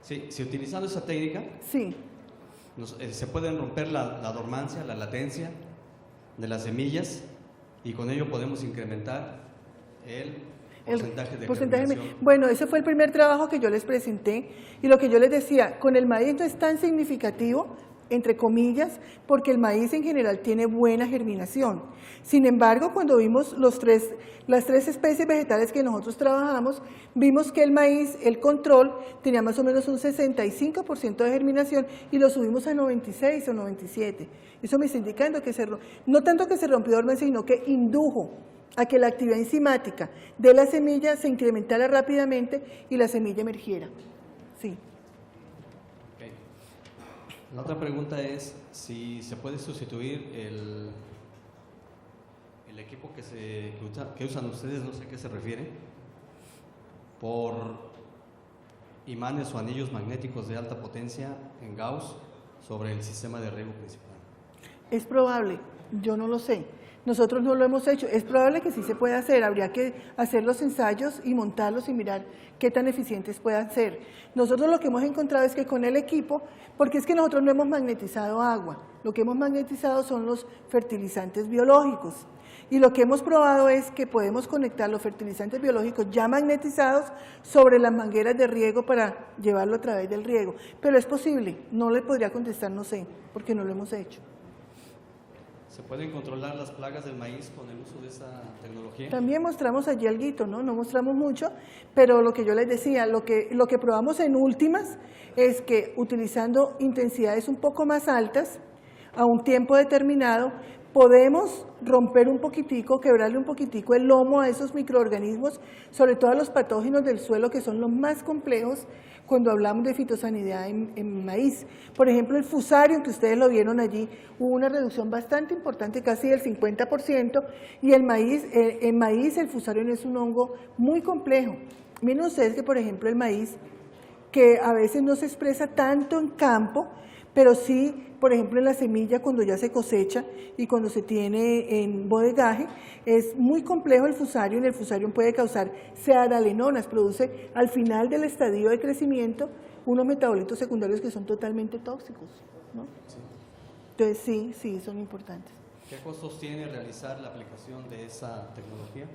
Speaker 1: Sí, si utilizando esa técnica,
Speaker 2: sí,
Speaker 1: se pueden romper la dormancia, la latencia de las semillas y con ello podemos incrementar el porcentaje de
Speaker 2: porcentaje.
Speaker 1: germinación.
Speaker 2: Bueno, ese fue el primer trabajo que yo les presenté y lo que yo les decía, con el maíz no es tan significativo, entre comillas, porque el maíz en general tiene buena germinación. Sin embargo, cuando vimos las tres especies vegetales que nosotros trabajamos, vimos que el maíz, el control, tenía más o menos un 65% de germinación y lo subimos a 96 o 97. Eso me está indicando que no tanto que se rompió dormencia, sino que indujo a que la actividad enzimática de la semilla se incrementara rápidamente y la semilla emergiera. Sí.
Speaker 1: Okay. La otra pregunta es si se puede sustituir el equipo que usan ustedes, no sé a qué se refiere, por imanes o anillos magnéticos de alta potencia en Gauss sobre el sistema de riego principal.
Speaker 2: Es probable, yo no lo sé. Nosotros no lo hemos hecho, es probable que sí se pueda hacer, habría que hacer los ensayos y montarlos y mirar qué tan eficientes puedan ser. Nosotros lo que hemos encontrado es que con el equipo, porque es que nosotros no hemos magnetizado agua, lo que hemos magnetizado son los fertilizantes biológicos. Y lo que hemos probado es que podemos conectar los fertilizantes biológicos ya magnetizados sobre las mangueras de riego para llevarlo a través del riego. Pero es posible, no le podría contestar, no sé, porque no lo hemos hecho.
Speaker 1: ¿Se pueden controlar las plagas del maíz con el uso de esa tecnología?
Speaker 2: También mostramos allí alguito, ¿no? No mostramos mucho, pero lo que yo les decía, lo que probamos en últimas es que utilizando intensidades un poco más altas, a un tiempo determinado, podemos romper un poquitico, quebrarle un poquitico el lomo a esos microorganismos, sobre todo a los patógenos del suelo que son los más complejos cuando hablamos de fitosanidad en maíz. Por ejemplo, el fusarium, que ustedes lo vieron allí, hubo una reducción bastante importante, casi del 50%, y en maíz el fusarium es un hongo muy complejo. Miren ustedes que, por ejemplo, el maíz, que a veces no se expresa tanto en campo, pero sí, por ejemplo, en la semilla cuando ya se cosecha y cuando se tiene en bodegaje, es muy complejo el fusarium. El fusarium puede causar cearalenonas, produce al final del estadio de crecimiento unos metabolitos secundarios que son totalmente tóxicos, ¿no?
Speaker 1: Sí.
Speaker 2: Entonces sí, son importantes.
Speaker 1: ¿Qué costos tiene realizar la aplicación de esa tecnología?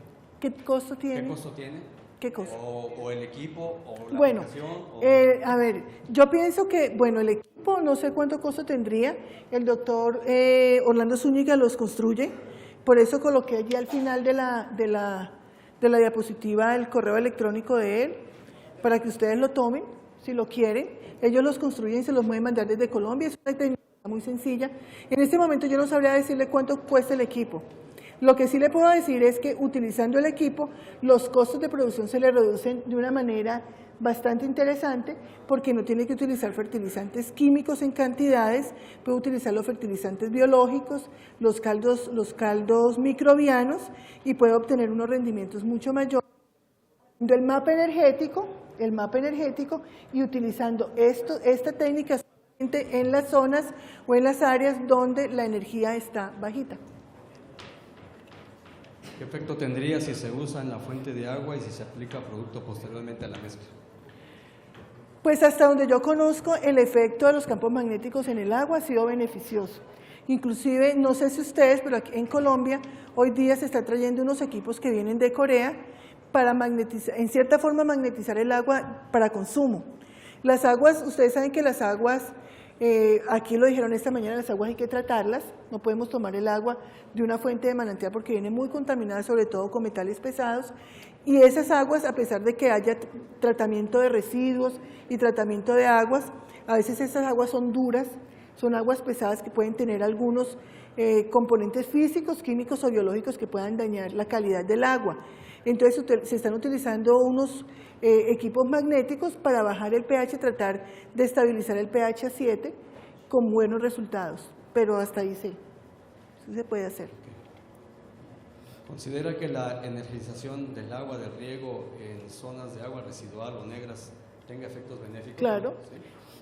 Speaker 2: ¿Qué costo tiene?
Speaker 1: ¿Qué costo tiene?
Speaker 2: ¿Qué cosa?
Speaker 1: O el equipo, o la
Speaker 2: Bueno,
Speaker 1: aplicación.
Speaker 2: a ver, yo pienso que, bueno, el equipo no sé cuánto costo tendría, el doctor Orlando Zúñiga los construye, por eso coloqué allí al final de la diapositiva el correo electrónico de él, para que ustedes lo tomen, si lo quieren, ellos los construyen y se los pueden mandar desde Colombia, es una técnica muy sencilla. En este momento yo no sabría decirle cuánto cuesta el equipo. Lo que sí le puedo decir es que utilizando el equipo, los costos de producción se le reducen de una manera bastante interesante porque no tiene que utilizar fertilizantes químicos en cantidades, puede utilizar los fertilizantes biológicos, los caldos microbianos y puede obtener unos rendimientos mucho mayores. El mapa energético y utilizando esta técnica solamente en las zonas o en las áreas donde la energía está bajita.
Speaker 1: ¿Qué efecto tendría si se usa en la fuente de agua y si se aplica producto posteriormente a la mezcla?
Speaker 2: Pues hasta donde yo conozco, el efecto de los campos magnéticos en el agua ha sido beneficioso. Inclusive, no sé si ustedes, pero aquí en Colombia hoy día se está trayendo unos equipos que vienen de Corea para magnetizar, en cierta forma magnetizar el agua para consumo. Las aguas, ustedes saben que las aguas, aquí lo dijeron esta mañana, las aguas hay que tratarlas, no podemos tomar el agua de una fuente de manantial porque viene muy contaminada, sobre todo con metales pesados, y esas aguas, a pesar de que haya tratamiento de residuos y tratamiento de aguas, a veces esas aguas son duras, son aguas pesadas que pueden tener algunos componentes físicos, químicos o biológicos que puedan dañar la calidad del agua. Entonces se están utilizando unos equipos magnéticos para bajar el pH, tratar de estabilizar el pH a 7 con buenos resultados, pero hasta ahí sí se puede hacer.
Speaker 1: ¿Considera que la energización del agua de riego en zonas de agua residual o negras tenga efectos benéficos?
Speaker 2: Claro,
Speaker 1: ¿Sí?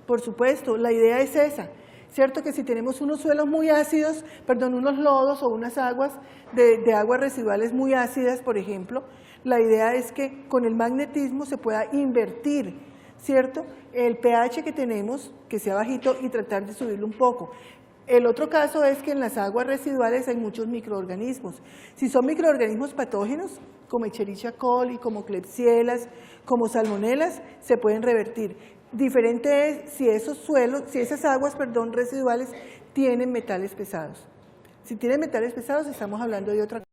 Speaker 2: Por supuesto, la idea es esa. Cierto que si tenemos unos suelos muy ácidos, unos lodos o unas aguas de aguas residuales muy ácidas, por ejemplo, la idea es que con el magnetismo se pueda invertir, ¿cierto? El pH que tenemos, que sea bajito, y tratar de subirlo un poco. El otro caso es que en las aguas residuales hay muchos microorganismos. Si son microorganismos patógenos, como Escherichia coli, como Klebsielas, como salmonelas, se pueden revertir. Diferente es si esas aguas residuales tienen metales pesados. Si tienen metales pesados, estamos hablando de otra cosa.